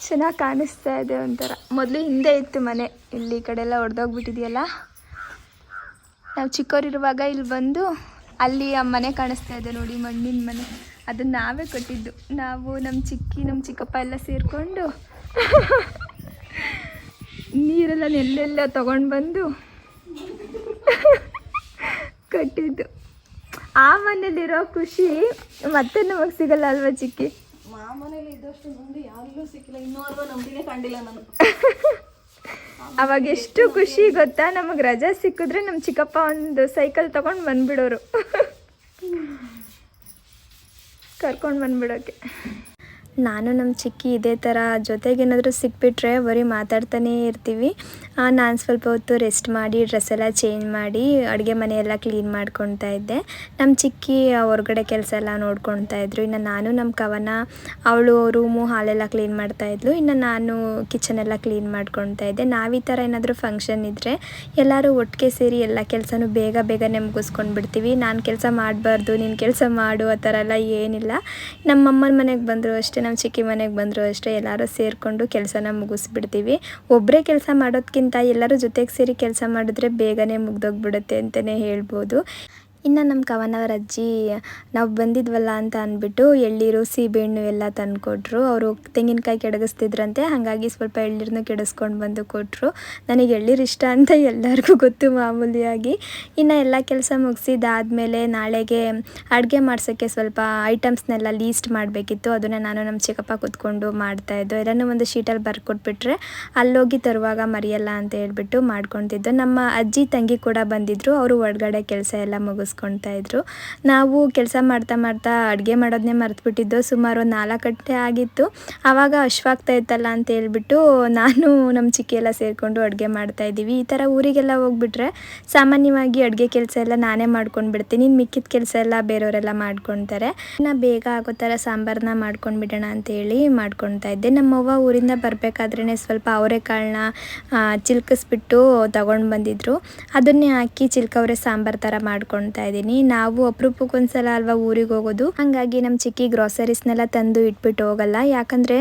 A: ಚೆನ್ನಾಗಿ ಕಾಣಿಸ್ತಾ ಇದೆ ಒಂಥರ. ಮೊದಲು ಹಿಂದೆ ಇತ್ತು ಮನೆ, ಇಲ್ಲಿ ಈ ಕಡೆ ಎಲ್ಲ ಒಡೆದೋಗ್ಬಿಟ್ಟಿದೆಯಲ್ಲ. ನಾವು ಚಿಕ್ಕವರಿರುವಾಗ ಇಲ್ಲಿ ಬಂದು ಅಲ್ಲಿ ಆ ಮನೆ ಕಾಣಿಸ್ತಾ ಇದೆ ನೋಡಿ, ಮಣ್ಣಿನ ಮನೆ. ಅದನ್ನು ನಾವೇ ಕಟ್ಟಿದ್ದು. ನಾವು ನಮ್ಮ ಚಿಕ್ಕಪ್ಪ ಎಲ್ಲ ಸೇರಿಕೊಂಡು ನೀರೆಲ್ಲ ನೆಲ್ಲೆಲ್ಲ ತೊಗೊಂಡು ಬಂದು ಕಟ್ಟಿದ್ದು. ಆ ಮನೇಲಿರೋ ಖುಷಿ ಮತ್ತೆ ನಮಗೆ ಸಿಗಲ್ಲ ಅಲ್ವಾ ಚಿಕ್ಕಿ?
C: ಮನೇಲಿ ಇದ್ದಷ್ಟು ಮಂದಿ ಯಾರಿಗೂ ಸಿಕ್ಕಿಲ್ಲ, ಇನ್ನೂವರೆಗೂ ನಂಬಿನೇ ಕಂಡಿಲ್ಲ ನಾನು.
A: ಅವಾಗ ಎಷ್ಟು ಖುಷಿ ಗೊತ್ತಾ, ನಮಗೆ ರಜೆ ಸಿಕ್ಕಿದ್ರೆ ನಮ್ಮ ಚಿಕ್ಕಪ್ಪ ಒಂದು ಸೈಕಲ್ ತೊಗೊಂಡು ಬಂದ್ಬಿಡೋರು ಕರ್ಕೊಂಡು ಬಂದ್ಬಿಡೋಕ್ಕೆ. ನಾನು ನಮ್ಮ ಚಿಕ್ಕಿ ಇದೇ ಥರ ಜೊತೆಗೇನಾದರೂ ಸಿಕ್ಬಿಟ್ರೆ ಬರೀ ಮಾತಾಡ್ತಾನೇ ಇರ್ತೀವಿ. ನಾನು ಸ್ವಲ್ಪ ಹೊತ್ತು ರೆಸ್ಟ್ ಮಾಡಿ ಡ್ರೆಸ್ ಎಲ್ಲ ಚೇಂಜ್ ಮಾಡಿ ಅಡುಗೆ ಮನೆಯೆಲ್ಲ ಕ್ಲೀನ್ ಮಾಡ್ಕೊತಾ ಇದ್ದೆ. ನಮ್ಮ ಚಿಕ್ಕಿ ಹೊರಗಡೆ ಕೆಲಸ ಎಲ್ಲ ನೋಡ್ಕೊತಾ ಇದ್ರು. ಇನ್ನು ನಾನು ನಮ್ಮ ಕವನ ಅವಳು ರೂಮು ಹಾಲೆಲ್ಲ ಕ್ಲೀನ್ ಮಾಡ್ತಾಯಿದ್ಲು. ಇನ್ನು ನಾನು ಕಿಚನೆಲ್ಲ ಕ್ಲೀನ್ ಮಾಡ್ಕೊತಾ ಇದ್ದೆ. ನಾವು ಈ ಥರ ಏನಾದರೂ ಫಂಕ್ಷನ್ ಇದ್ದರೆ ಎಲ್ಲರೂ ಒಟ್ಟಿಗೆ ಸೇರಿ ಎಲ್ಲ ಕೆಲಸನೂ ಬೇಗನೆ ಮುಗಿಸ್ಕೊಂಡು ಬಿಡ್ತೀವಿ. ನಾನು ಕೆಲಸ ಮಾಡಬಾರ್ದು, ನೀನು ಕೆಲಸ ಮಾಡು ಆ ಥರ ಎಲ್ಲ ಏನಿಲ್ಲ. ನಮ್ಮಮ್ಮನ ಮನೆಗೆ ಬಂದರೂ ಅಷ್ಟೇ, ನಮ್ಮ ಚಿಕ್ಕಿ ಮನೆಗೆ ಬಂದರೂ ಅಷ್ಟೇ, ಎಲ್ಲರೂ ಸೇರಿಕೊಂಡು ಕೆಲಸನ ಮುಗಿಸ್ಬಿಡ್ತೀವಿ. ಒಬ್ಬರೇ ಕೆಲಸ ಮಾಡೋದಕ್ಕಿಂತ ಎಲ್ಲರೂ ಜೊತೆಗೆ ಸೇರಿ ಕೆಲಸ ಮಾಡಿದ್ರೆ ಬೇಗನೆ ಮುಗ್ದೋಗ್ಬಿಡುತ್ತೆ ಅಂತಲೇ ಹೇಳ್ಬೋದು. ಇನ್ನು ನಮ್ಮ ಕವನವರ ಅಜ್ಜಿ ನಾವು ಬಂದಿದ್ವಲ್ಲ ಅಂತ ಅಂದ್ಬಿಟ್ಟು ಎಳ್ನೀರು ಸೀಬೆಹಣ್ಣು ಎಲ್ಲ ತಂದುಕೊಟ್ರು. ಅವರು ತೆಂಗಿನಕಾಯಿ ಕೆಡಗಿಸ್ತಿದ್ರಂತೆ, ಹಾಗಾಗಿ ಸ್ವಲ್ಪ ಎಳ್ನೀರನ್ನು ಕೆಡಿಸ್ಕೊಂಡು ಬಂದು ಕೊಟ್ಟರು. ನನಗೆ ಎಳ್ನೀರು ಇಷ್ಟ ಅಂತ ಎಲ್ಲರಿಗೂ ಗೊತ್ತು ಮಾಮೂಲಿಯಾಗಿ. ಇನ್ನು ಎಲ್ಲ ಕೆಲಸ ಮುಗಿಸಿದಾದ್ಮೇಲೆ ನಾಳೆಗೆ ಅಡುಗೆ ಮಾಡ್ಸೋಕ್ಕೆ ಸ್ವಲ್ಪ ಐಟಮ್ಸ್ನೆಲ್ಲ ಲೀಸ್ಟ್ ಮಾಡಬೇಕಿತ್ತು. ಅದನ್ನು ನಾನು ನಮ್ಮ ಚಿಕ್ಕಪ್ಪ ಕೂತ್ಕೊಂಡು ಮಾಡ್ತಾಯಿದ್ದು. ಎಲ್ಲನೂ ಒಂದು ಶೀಟಲ್ಲಿ ಬರ್ಕೊಟ್ಬಿಟ್ರೆ ಅಲ್ಲೋಗಿ ತರುವಾಗ ಮರೆಯಲ್ಲ ಅಂತ ಹೇಳ್ಬಿಟ್ಟು ಮಾಡ್ಕೊತಿದ್ದು. ನಮ್ಮ ಅಜ್ಜಿ ತಂಗಿ ಕೂಡ ಬಂದಿದ್ದರು. ಅವರು ಒಳಗಡೆ ಕೆಲಸ ಎಲ್ಲ ಮುಗಿಸ್ಕೊಳ್ತಾ ಇದ್ರು. ನಾವು ಕೆಲಸ ಮಾಡ್ತಾ ಅಡುಗೆ ಮಾಡೋದನ್ನೇ ಮರೆತುಬಿಟ್ಟಿದ್ದು. ಸುಮಾರು 4 ಗಂಟೆ ಆಗಿತ್ತು. ಆವಾಗ ಹಶ್ವಾಗ್ತಾ ಇತ್ತಲ್ಲ ಅಂತ ಹೇಳ್ಬಿಟ್ಟು ನಾನು ನಮ್ಮ ಚಿಕ್ಕಿ ಎಲ್ಲ ಸೇರಿಕೊಂಡು ಅಡುಗೆ ಮಾಡ್ತಾಯಿದ್ದೀವಿ. ಈ ಥರ ಊರಿಗೆಲ್ಲ ಹೋಗ್ಬಿಟ್ರೆ ಸಾಮಾನ್ಯವಾಗಿ ಅಡುಗೆ ಕೆಲಸ ಎಲ್ಲ ನಾನೇ ಮಾಡ್ಕೊಂಡು ಬಿಡ್ತೀನಿ. ಮಿಕ್ಕಿದ ಕೆಲಸ ಎಲ್ಲ ಬೇರೆಯವರೆಲ್ಲ ಮಾಡ್ಕೊತಾರೆ. ಇನ್ನು ಬೇಗ ಆಗೋ ಥರ ಸಾಂಬಾರನ್ನ ಮಾಡ್ಕೊಂಡ್ಬಿಡೋಣ ಅಂತೇಳಿ ಮಾಡ್ಕೊತಾ ಇದ್ದೆ. ನಮ್ಮವ್ವ ಊರಿಂದ ಬರಬೇಕಾದ್ರೇ ಸ್ವಲ್ಪ ಅವರೆಕಾಳನ್ನ ಚಿಲ್ಕಿಸ್ಬಿಟ್ಟು ತಗೊಂಡು ಬಂದಿದ್ರು. ಅದನ್ನೇ ಹಾಕಿ ಚಿಲ್ಕವ್ರೆ ಸಾಂಬಾರು ಥರ ಮಾಡ್ಕೊತಾ ಇದ್ದೀನಿ. ನಾವು ಅಪರೂಪಕ್ಕೊಂದ್ಸಲ ಅಲ್ವಾ ಊರಿಗೆ ಹೋಗೋದು, ಹಾಗಾಗಿ ನಮ್ಮ ಚಿಕ್ಕಿ ಗ್ರಾಸರೀಸ್ನೆಲ್ಲ ತಂದು ಇಟ್ಬಿಟ್ಟು ಹೋಗಲ್ಲ. ಯಾಕಂದರೆ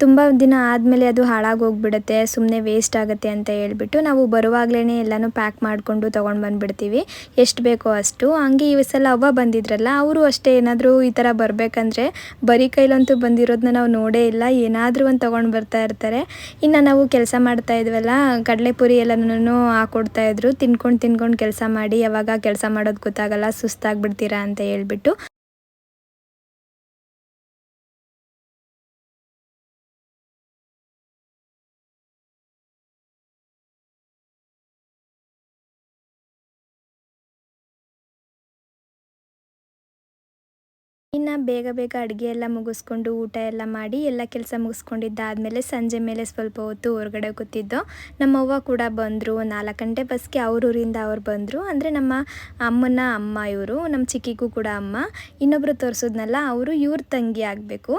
A: ತುಂಬ ದಿನ ಆದಮೇಲೆ ಅದು ಹಾಳಾಗೋಗ್ಬಿಡುತ್ತೆ, ಸುಮ್ಮನೆ ವೇಸ್ಟ್ ಆಗುತ್ತೆ ಅಂತ ಹೇಳ್ಬಿಟ್ಟು ನಾವು ಬರುವಾಗಲೇ ಎಲ್ಲನೂ ಪ್ಯಾಕ್ ಮಾಡಿಕೊಂಡು ತೊಗೊಂಡು ಬಂದುಬಿಡ್ತೀವಿ, ಎಷ್ಟು ಬೇಕೋ ಅಷ್ಟು. ಹಂಗೆ ಈ ಸಲ ಅವ್ವ ಬಂದಿದ್ರಲ್ಲ, ಅವರು ಅಷ್ಟೇ ಏನಾದರೂ ಈ ಥರ ಬರಬೇಕಂದ್ರೆ ಬರೀ ಕೈಲಂತೂ ಬಂದಿರೋದನ್ನ ನಾವು ನೋಡೇ ಇಲ್ಲ, ಏನಾದರೂ ಒಂದು ತೊಗೊಂಡು ಬರ್ತಾ ಇರ್ತಾರೆ. ಇನ್ನು ನಾವು ಕೆಲಸ ಮಾಡ್ತಾ ಇದ್ವಲ್ಲ, ಕಡಲೆಪುರಿ ಎಲ್ಲನೂ ಹಾಕ್ಕೊಡ್ತಾಯಿದ್ರು. ತಿನ್ಕೊಂಡು ಕೆಲಸ ಮಾಡಿ ಯಾವಾಗ ಕೆಲಸ ಮಾಡೋದು ಗೊತ್ತಾಗಲ್ಲ, ಸುಸ್ತಾಗ್ಬಿಡ್ತೀರಾ ಅಂತ ಹೇಳ್ಬಿಟ್ಟು. ಇನ್ನು ಬೇಗ ಬೇಗ ಅಡುಗೆ ಎಲ್ಲ ಮುಗಿಸ್ಕೊಂಡು ಊಟ ಎಲ್ಲ ಮಾಡಿ ಎಲ್ಲ ಕೆಲಸ ಮುಗಿಸ್ಕೊಂಡಿದ್ದಾದಮೇಲೆ ಸಂಜೆ ಮೇಲೆ ಸ್ವಲ್ಪ ಹೊತ್ತು ಹೊರಗಡೆ ಕೂತಿದ್ದೋ. ನಮ್ಮವ್ವ ಕೂಡ ಬಂದರು. 4 ಗಂಟೆ ಬಸ್ಗೆ ಅವ್ರ ಊರಿಂದ ಅವ್ರು ಬಂದರು. ಅಂದರೆ ನಮ್ಮ ಅಮ್ಮನ ಅಮ್ಮ ಇವರು, ನಮ್ಮ ಚಿಕ್ಕಿಗೂ ಕೂಡ ಅಮ್ಮ. ಇನ್ನೊಬ್ಬರು ತೋರಿಸೋದ್ನಲ್ಲ ಅವರು ಇವ್ರ ತಂಗಿ ಆಗಬೇಕು.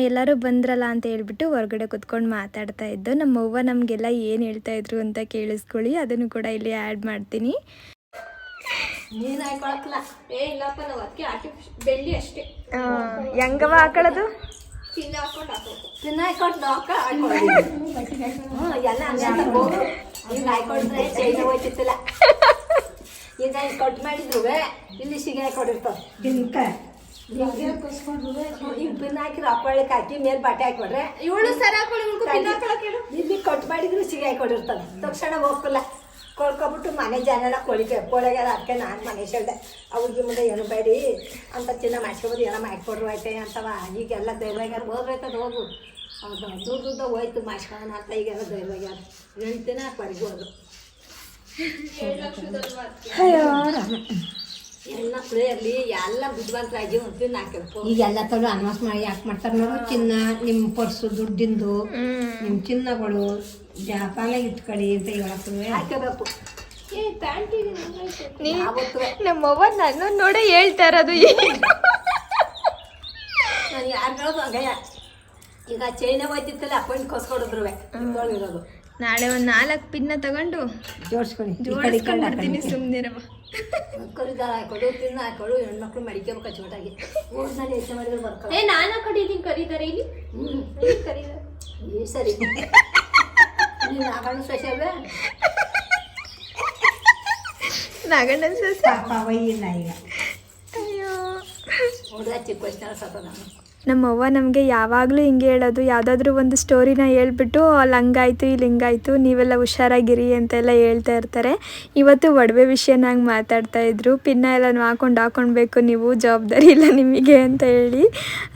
A: ಎಲ್ಲರೂ ಬಂದ್ರಲ್ಲ ಅಂತ ಹೇಳ್ಬಿಟ್ಟು ಹೊರಗಡೆ ಕೂತ್ಕೊಂಡು ಮಾತಾಡ್ತಾ ಇದ್ದು. ನಮ್ಮವ್ವ ನಮಗೆಲ್ಲ ಏನು ಹೇಳ್ತಾಯಿದ್ರು ಅಂತ ಕೇಳಿಸ್ಕೊಳ್ಳಿ, ಅದನ್ನು ಕೂಡ ಇಲ್ಲಿ ಆ್ಯಡ್ ಮಾಡ್ತೀನಿ.
C: ನೀನು ಹಾಕೊಳಕ್ಲ ಇಲ್ಲಪ್ಪ, ನಾವು ಅದಕ್ಕೆ ಬೆಳ್ಳಿ ಅಷ್ಟೇ.
A: ಹೆಂಗವ ಹಾಕೊಳ್ಳೋದು?
C: ತಿನ್ನ ಹಾಕೊಂಡು ಹಾಕೋದು, ತಿನ್ನ ಹಾಕೊಂಡು ಎಲ್ಲ ಹಂಗೆ ಹೋಗು. ಹಿಂಗೆ ಹಾಕೊಂಡ್ರೆ ಚೈನ ಹೋಯ್ತಿತ್ತಲ್ಲ. ಈಗ ಹಿಂಗೆ ಕಟ್ ಮಾಡಿದ್ರು ಇಲ್ಲಿ ಸಿಗಿ ಹಾಕೊಂಡಿರ್ತಾವ. ಹಿಂಗೆ ಪಿನ್ ಹಾಕಿರೋ ಹಾಕೊಳ್ಳಿಕ್ಕೆ ಹಾಕಿ ಮೇಲೆ ಬಟ್ಟೆ ಹಾಕೊಡ್ರೆ ಇವಳು ಸರಿ ಹಾಕೊಳ್ಳಿ. ಇಲ್ಲಿ ಕಟ್ ಮಾಡಿದ್ರು ಸಿಗಿ ಹಾಕೊಂಡಿರ್ತಾವೆ. ತಕ್ಷಣ ಹೋಗ್ಕಲ್ಲ ಕೊಳ್ಕೊಬಿಟ್ಟು ಮನೆ ಜನ ಕೋಳಿಗೆಲ್ಲ ಅದಕ್ಕೆ ನಾನು ಮನೆ ಹೇಳ್ದೆ ಅವ್ರಿಗೆ ಮುಂದೆ ಏನು ಬೇಡಿ ಅಂತ ಚಿನ್ನ ಮಾಡ್ಸ್ಕೊಬೋದು, ಎಲ್ಲ ಮಾಡ್ಕೊಡ್ರು ಐತೆ ಅಂತವ. ಈಗೆಲ್ಲ ಧೈರ್ಯಗಾರ ಹೋಗ್ಬೇಕದು ಹೋಗು, ಹೌದು ದುಡ್ಡುದ್ದ ಹೋಯ್ತು ಮಾಡ್ಸ್ಕೊಳ್ಳೋಣ ಅಂತ. ಈಗೆಲ್ಲ ಧೈರ್ಯಗಾರ ಹೆಣ್ತಿನ ಹೊರಗೆ ಹೋದ್ರು. ಹೆಣ್ಮಕ್ಳು ಇರಲಿ ಎಲ್ಲ ಬುದ್ಧಿವಂತರಾಗಿ ತಿನ್ನ ಹಾಕಿರ್ಬೋದು.
D: ಈಗ ಎಲ್ಲ ತಗೊಂಡು ಅನ್ವಾಸ್ ಮಾಡಿ ಯಾಕೆ ಮಾಡ್ತಾರೆ ನೋಡು. ಚಿನ್ನ ನಿಮ್ಮ ಪರ್ಸು ದುಡ್ಡಿಂದು ನಿಮ್ಮ ಚಿನ್ನಗಳು ಜಾಪಾನಾಗ ಇಟ್ಕೊಳ್ಳಿ ಅಂತ ಹೇಳಕ್ಕೆ
C: ಹಾಕಬೇಕು.
A: ನಮ್ಮವ್ವ ನಾನು ನೋಡೇ ಹೇಳ್ತಾ ಇರೋದು.
C: ನಾನು ಯಾರು ಹೇಳೋದು ಹಂಗಯ್ಯ. ಈಗ ಚೈನ ಹೋಯ್ತಿತ್ತಲ್ಲ ಅಪಾಯಿಂಟ್ ಕೊಸ್ಕೊಡಿದ್ರು ಇರೋದು.
A: ನಾಳೆ ಒಂದು 4 ಪಿನ್ನ ತಗೊಂಡು
D: ಜೋಡಿಸ್ಕೊಳ್ಳಿ.
A: ಸುಮ್ಮನಿರವ.
C: ಕರಿದಾರ ಹಾಕೊಡು, ತಿನ್ನ ಹಾಕೊಡು, ಹೆಣ್ಮಕ್ಳು ಮಡಿಕೋಬೇಕು ಚೋಟಾಗಿ. ಊರಿನಲ್ಲಿ ಹೆಚ್ಚು ಮಾಡಿದ್ರು ಬರ್ಕೊಳ್ಳಿ.
A: ನಾನು ಹಾಕೊಂಡಿದ್ದೀನಿ ಕರೀತಾರೆ ಇಲ್ಲಿ.
C: ಕರೀತಾರೆ ಈ ಸರಿ ನೀನು ಹಾಕೊಂಡು ಸ್ಪೆಷಲ್
A: ನಾಗಣ್ಣ
D: ಇಲ್ಲ ಈಗ
A: ಅಯ್ಯೋ
C: ಹುಡುಗ ಚಿಕ್ಕ ವಯಸ್ಸಿನ ಸತ್ತ ನಾನು.
A: ನಮ್ಮವ್ವ ನಮಗೆ ಯಾವಾಗಲೂ ಹಿಂಗೆ ಹೇಳೋದು, ಯಾವುದಾದ್ರೂ ಒಂದು ಸ್ಟೋರಿನ ಹೇಳ್ಬಿಟ್ಟು ಅಲ್ಲಿ ಹಂಗಾಯ್ತು ಇಲ್ಲಿ ಹಿಂಗಾಯ್ತು ನೀವೆಲ್ಲ ಹುಷಾರಾಗಿರಿ ಅಂತೆಲ್ಲ ಹೇಳ್ತಾ ಇರ್ತಾರೆ. ಇವತ್ತು ಒಡವೆ ವಿಷಯನಾಗ ಮಾತಾಡ್ತಾಯಿದ್ರು. ಪಿನ್ನ ಎಲ್ಲ ಹಾಕೊಳ್ಬೇಕು ನೀವು, ಜವಾಬ್ದಾರಿ ಇಲ್ಲ ನಿಮಗೆ ಅಂತ ಹೇಳಿ.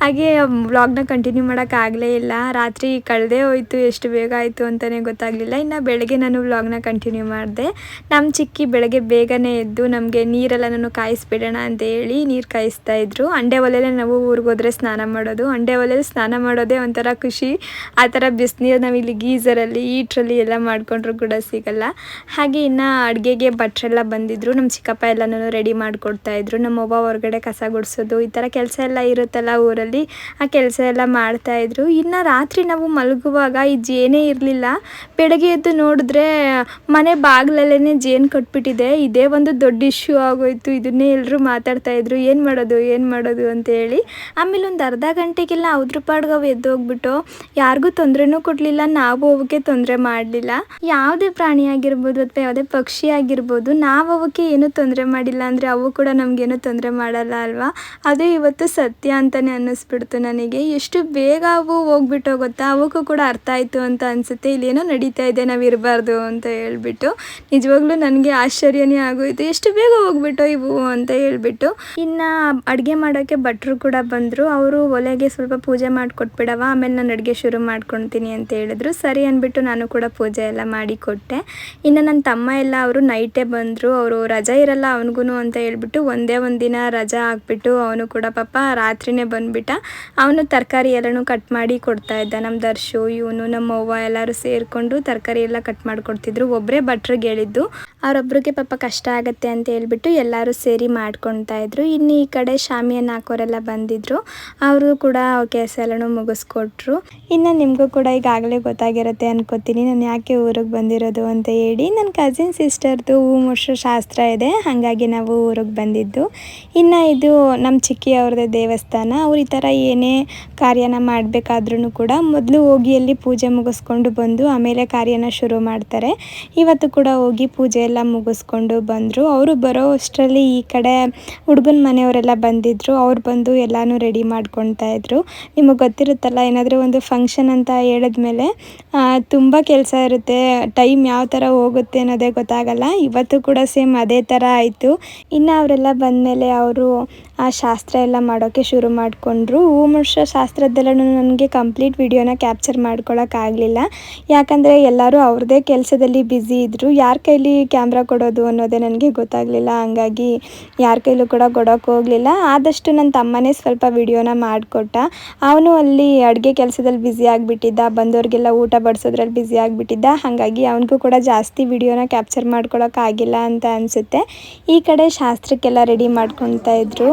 A: ಹಾಗೆ ವ್ಲಾಗ್ನ ಕಂಟಿನ್ಯೂ ಮಾಡೋಕ್ಕಾಗಲೇ ಇಲ್ಲ. ರಾತ್ರಿ ಕಳೆದೇ ಹೋಯ್ತು, ಎಷ್ಟು ಬೇಗ ಆಯಿತು ಅಂತಲೇ ಗೊತ್ತಾಗಲಿಲ್ಲ. ಇನ್ನು ಬೆಳಗ್ಗೆ ನಾನು ವ್ಲಾಗ್ನ ಕಂಟಿನ್ಯೂ ಮಾಡಿದೆ. ನಮ್ಮ ಚಿಕ್ಕಿ ಬೆಳಗ್ಗೆ ಬೇಗನೆ ಎದ್ದು ನಮಗೆ ನೀರೆಲ್ಲ ನಾನು ಕಾಯಿಸ್ಬಿಡೋಣ ಅಂತ ಹೇಳಿ ನೀರು ಕಾಯಿಸ್ತಾಯಿದ್ರು. ಅಂಡೆ ಒಲೆಯಲ್ಲೇ ನಾವು ಊರಿಗೆ ಹೋದರೆ ಸ್ನಾನ ಮಾಡೋದು. ಅಂಡೆ ಒಲೆಯಲ್ಲಿ ಸ್ನಾನ ಮಾಡೋದೇ ಒಂಥರ ಖುಷಿ. ಆ ಥರ ಬಿಸಿನೀರು ನಾವಿಲ್ಲಿ ಗೀಝರಲ್ಲಿ ಈಟ್ರಲ್ಲಿ ಎಲ್ಲ ಮಾಡಿಕೊಂಡ್ರು ಕೂಡ ಸಿಗಲ್ಲ. ಹಾಗೆ ಇನ್ನು ಅಡುಗೆಗೆ ಭಟ್ರೆಲ್ಲ ಬಂದಿದ್ದರು. ನಮ್ಮ ಚಿಕ್ಕಪ್ಪ ಎಲ್ಲನೂ ರೆಡಿ ಮಾಡಿಕೊಡ್ತಾಯಿದ್ರು. ನಮ್ಮವ್ವ ಹೊರಗಡೆ ಕಸ ಗುಡಿಸೋದು ಈ ಥರ ಕೆಲಸ ಎಲ್ಲ ಇರುತ್ತಲ್ಲ ಊರಲ್ಲಿ, ಆ ಕೆಲಸ ಎಲ್ಲ ಮಾಡ್ತಾಯಿದ್ರು. ಇನ್ನು ರಾತ್ರಿ ನಾವು ಮಲಗುವಾಗ ಈ ಜೇನೇ ಇರಲಿಲ್ಲ. ಬೆಳಗ್ಗೆ ಎದ್ದು ನೋಡಿದ್ರೆ ಮನೆ ಬಾಗಿಲಲ್ಲೇ ಜೇನು ಕಟ್ಬಿಟ್ಟಿದೆ. ಇದೇ ಒಂದು ದೊಡ್ಡ ಇಶ್ಯೂ ಆಗೋಯ್ತು. ಇದನ್ನೇ ಎಲ್ಲರೂ ಮಾತಾಡ್ತಾಯಿದ್ರು, ಏನು ಮಾಡೋದು ಅಂತ ಹೇಳಿ. ಆಮೇಲೆ ಒಂದು ಅರ್ಧ ಗಂಟೆಗೆಲ್ಲ ಅವ್ರ ಪಾಡ್ಗೆ ಅವು ಎದ್ದು ಹೋಗ್ಬಿಟ್ಟು ಯಾರಿಗೂ ತೊಂದರೆನೂ ಕೊಡಲಿಲ್ಲ, ನಾವು ಅವಕ್ಕೆ ತೊಂದರೆ ಮಾಡಲಿಲ್ಲ. ಯಾವುದೇ ಪ್ರಾಣಿ ಆಗಿರ್ಬೋದು ಅಥವಾ ಯಾವುದೇ ಪಕ್ಷಿ ಆಗಿರ್ಬೋದು, ನಾವು ಅವಕ್ಕೆ ಏನೂ ತೊಂದರೆ ಮಾಡಿಲ್ಲ ಅಂದರೆ ಅವು ಕೂಡ ನಮಗೇನು ತೊಂದರೆ ಮಾಡಲ್ಲ ಅಲ್ವಾ. ಅದು ಇವತ್ತು ಸತ್ಯ ಅಂತಲೇ ಅನ್ನಿಸ್ಬಿಡ್ತು ನನಗೆ. ಎಷ್ಟು ಬೇಗ ಅವು ಹೋಗ್ಬಿಟ್ಟು ಗೊತ್ತಾ, ಅವಕ್ಕೂ ಕೂಡ ಅರ್ಥ ಆಯಿತು ಅಂತ ಅನಿಸುತ್ತೆ. ಇಲ್ಲೇನೋ ನಡೀತಾ ಇದೆ, ನಾವು ಇರಬಾರ್ದು ಅಂತ ಹೇಳ್ಬಿಟ್ಟು. ನಿಜವಾಗ್ಲೂ ನನಗೆ ಆಶ್ಚರ್ಯನೇ ಆಗೋಯಿತು, ಎಷ್ಟು ಬೇಗ ಹೋಗ್ಬಿಟ್ಟು ಇವು ಅಂತ ಹೇಳ್ಬಿಟ್ಟು. ಇನ್ನು ಅಡುಗೆ ಮಾಡೋಕ್ಕೆ ಭಟ್ರು ಕೂಡ ಬಂದರು. ಅವರು ಒಲೆಗೆ ಸ್ವಲ್ಪ ಪೂಜೆ ಮಾಡಿಕೊಟ್ಬಿಡವ, ಆಮೇಲೆ ನಾನು ಅಡುಗೆ ಶುರು ಮಾಡ್ಕೊಳ್ತೀನಿ ಅಂತ ಹೇಳಿದ್ರು. ಸರಿ ಅಂದ್ಬಿಟ್ಟು ನಾನು ಕೂಡ ಪೂಜೆ ಎಲ್ಲ ಮಾಡಿಕೊಟ್ಟೆ. ಇನ್ನು ನನ್ನ ತಮ್ಮ ಎಲ್ಲ ಅವರು ನೈಟೇ ಬಂದರು. ಅವರು ರಜಾ ಇರಲ್ಲ ಅವನಿಗೂ ಅಂತ ಹೇಳ್ಬಿಟ್ಟು ಒಂದೇ ಒಂದು ದಿನ ರಜಾ ಹಾಕ್ಬಿಟ್ಟು ಅವನು ಕೂಡ ಪಾಪ ರಾತ್ರಿನೇ ಬಂದುಬಿಟ್ಟ. ಅವನು ತರಕಾರಿ ಎಲ್ಲನೂ ಕಟ್ ಮಾಡಿ ಕೊಡ್ತಾ ಇದ್ದ. ನಮ್ಮ ದರ್ಶು, ಇವನು, ನಮ್ಮ ಅವ್ವ ಎಲ್ಲರೂ ಸೇರಿಕೊಂಡು ತರಕಾರಿ ಎಲ್ಲ ಕಟ್ ಮಾಡಿಕೊಡ್ತಿದ್ರು. ಒಬ್ಬರೇ ಭಟ್ರಿಗೆ ಹೇಳಿದ್ದು, ಅವರೊಬ್ರಿಗೆ ಪಾಪ ಕಷ್ಟ ಆಗುತ್ತೆ ಅಂತ ಹೇಳ್ಬಿಟ್ಟು ಎಲ್ಲರೂ ಸೇರಿ ಮಾಡ್ಕೊಳ್ತಾ ಇದ್ರು. ಇನ್ನು ಈ ಕಡೆ ಶಾಮಿಯನ್ನು ಹಾಕೋರೆಲ್ಲ ಬಂದಿದ್ದರು. ಅವರು ಕೂಡ ಕೆಲಸ ಎಲ್ಲನೂ ಮುಗಿಸ್ಕೊಟ್ರು. ಇನ್ನು ನಿಮಗೂ ಕೂಡ ಈಗಾಗಲೇ ಗೊತ್ತಾಗಿರುತ್ತೆ ಅನ್ಕೋತೀನಿ ನಾನು ಯಾಕೆ ಊರಿಗೆ ಬಂದಿರೋದು ಅಂತ ಹೇಳಿ. ನನ್ನ ಕಸಿನ್ ಸಿಸ್ಟರ್ದು ಹೂ ಮುಡ್ಸೋ ಶಾಸ್ತ್ರ ಇದೆ, ಹಾಗಾಗಿ ನಾವು ಊರಿಗೆ ಬಂದಿದ್ದು. ಇನ್ನು ಇದು ನಮ್ಮ ಚಿಕ್ಕಿ ಅವ್ರದ್ದೇ ದೇವಸ್ಥಾನ. ಅವ್ರು ಈ ಥರ ಏನೇ ಕಾರ್ಯನ ಮಾಡಬೇಕಾದ್ರೂ ಕೂಡ ಮೊದಲು ಹೋಗಿ ಅಲ್ಲಿ ಪೂಜೆ ಮುಗಿಸ್ಕೊಂಡು ಬಂದು ಆಮೇಲೆ ಕಾರ್ಯನ ಶುರು ಮಾಡ್ತಾರೆ. ಇವತ್ತು ಕೂಡ ಹೋಗಿ ಪೂಜೆ ಎಲ್ಲ ಮುಗಿಸ್ಕೊಂಡು ಬಂದರು. ಅವರು ಬರೋ ಅಷ್ಟರಲ್ಲಿ ಈ ಕಡೆ ಹುಡುಗನ ಮನೆಯವರೆಲ್ಲ ಬಂದಿದ್ದರು. ಅವ್ರು ಬಂದು ಎಲ್ಲನೂ ರೆಡಿ ಮಾಡ್ಕೊಂಡು ಇದ್ರು. ನಿಮಗೆ ಗೊತ್ತಿರುತ್ತಲ್ಲ, ಏನಾದರೂ ಒಂದು ಫಂಕ್ಷನ್ ಅಂತ ಹೇಳಿದ್ಮೇಲೆ ತುಂಬ ಕೆಲಸ ಇರುತ್ತೆ, ಟೈಮ್ ಯಾವ ಥರ ಹೋಗುತ್ತೆ ಅನ್ನೋದೇ ಗೊತ್ತಾಗಲ್ಲ. ಇವತ್ತು ಕೂಡ ಸೇಮ್ ಅದೇ ಥರ ಆಯಿತು. ಇನ್ನು ಅವರೆಲ್ಲ ಬಂದಮೇಲೆ ಅವರು ಆ ಶಾಸ್ತ್ರ ಎಲ್ಲ ಮಾಡೋಕ್ಕೆ ಶುರು ಮಾಡಿಕೊಂಡ್ರು. ಹೂ ಮುಡ್ಸೋ ಶಾಸ್ತ್ರದ್ದೆಲ್ಲ ನನಗೆ ಕಂಪ್ಲೀಟ್ ವಿಡಿಯೋನ ಕ್ಯಾಪ್ಚರ್ ಮಾಡ್ಕೊಳಕ್ಕಾಗಲಿಲ್ಲ, ಯಾಕಂದರೆ ಎಲ್ಲರೂ ಅವ್ರದ್ದೇ ಕೆಲಸದಲ್ಲಿ ಬ್ಯುಸಿ ಇದ್ದರು. ಯಾರ ಕೈಲಿ ಕ್ಯಾಮ್ರಾ ಕೊಡೋದು ಅನ್ನೋದೇ ನನಗೆ ಗೊತ್ತಾಗಲಿಲ್ಲ. ಹಂಗಾಗಿ ಯಾರ ಕೈಲೂ ಕೂಡ ಕೊಡೋಕ್ಕೆ ಹೋಗಲಿಲ್ಲ. ಆದಷ್ಟು ನನ್ನ ತಮ್ಮನೇ ಸ್ವಲ್ಪ ವಿಡಿಯೋನ ಮಾಡಿಕೊಟ್ಟ. ಅವನು ಅಲ್ಲಿ ಅಡುಗೆ ಕೆಲಸದಲ್ಲಿ ಬ್ಯುಸಿ ಆಗಿಬಿಟ್ಟಿದ್ದ, ಬಂದವ್ರಿಗೆಲ್ಲ ಊಟ ಬಡಿಸೋದ್ರಲ್ಲಿ ಬ್ಯುಸಿ ಆಗಿಬಿಟ್ಟಿದ್ದ. ಹಾಗಾಗಿ ಅವನಿಗೂ ಕೂಡ ಜಾಸ್ತಿ ವಿಡಿಯೋನ ಕ್ಯಾಪ್ಚರ್ ಮಾಡ್ಕೊಳಕ್ಕಾಗಿಲ್ಲ ಅಂತ ಅನಿಸುತ್ತೆ. ಈ ಕಡೆ ಶಾಸ್ತ್ರಕ್ಕೆಲ್ಲ ರೆಡಿ ಮಾಡ್ಕೊತಾ ಇದ್ರು.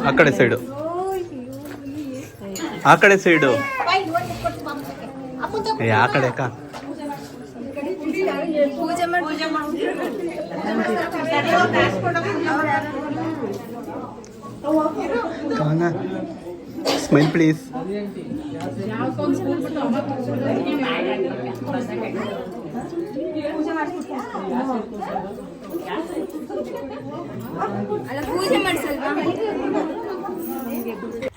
E: ಆ ಕಡೆ ಸೈಡು, ಆ ಕಡೆ ಸೈಡು, ಆ ಕಡೆ ಅಕ್ಕ. Smile please.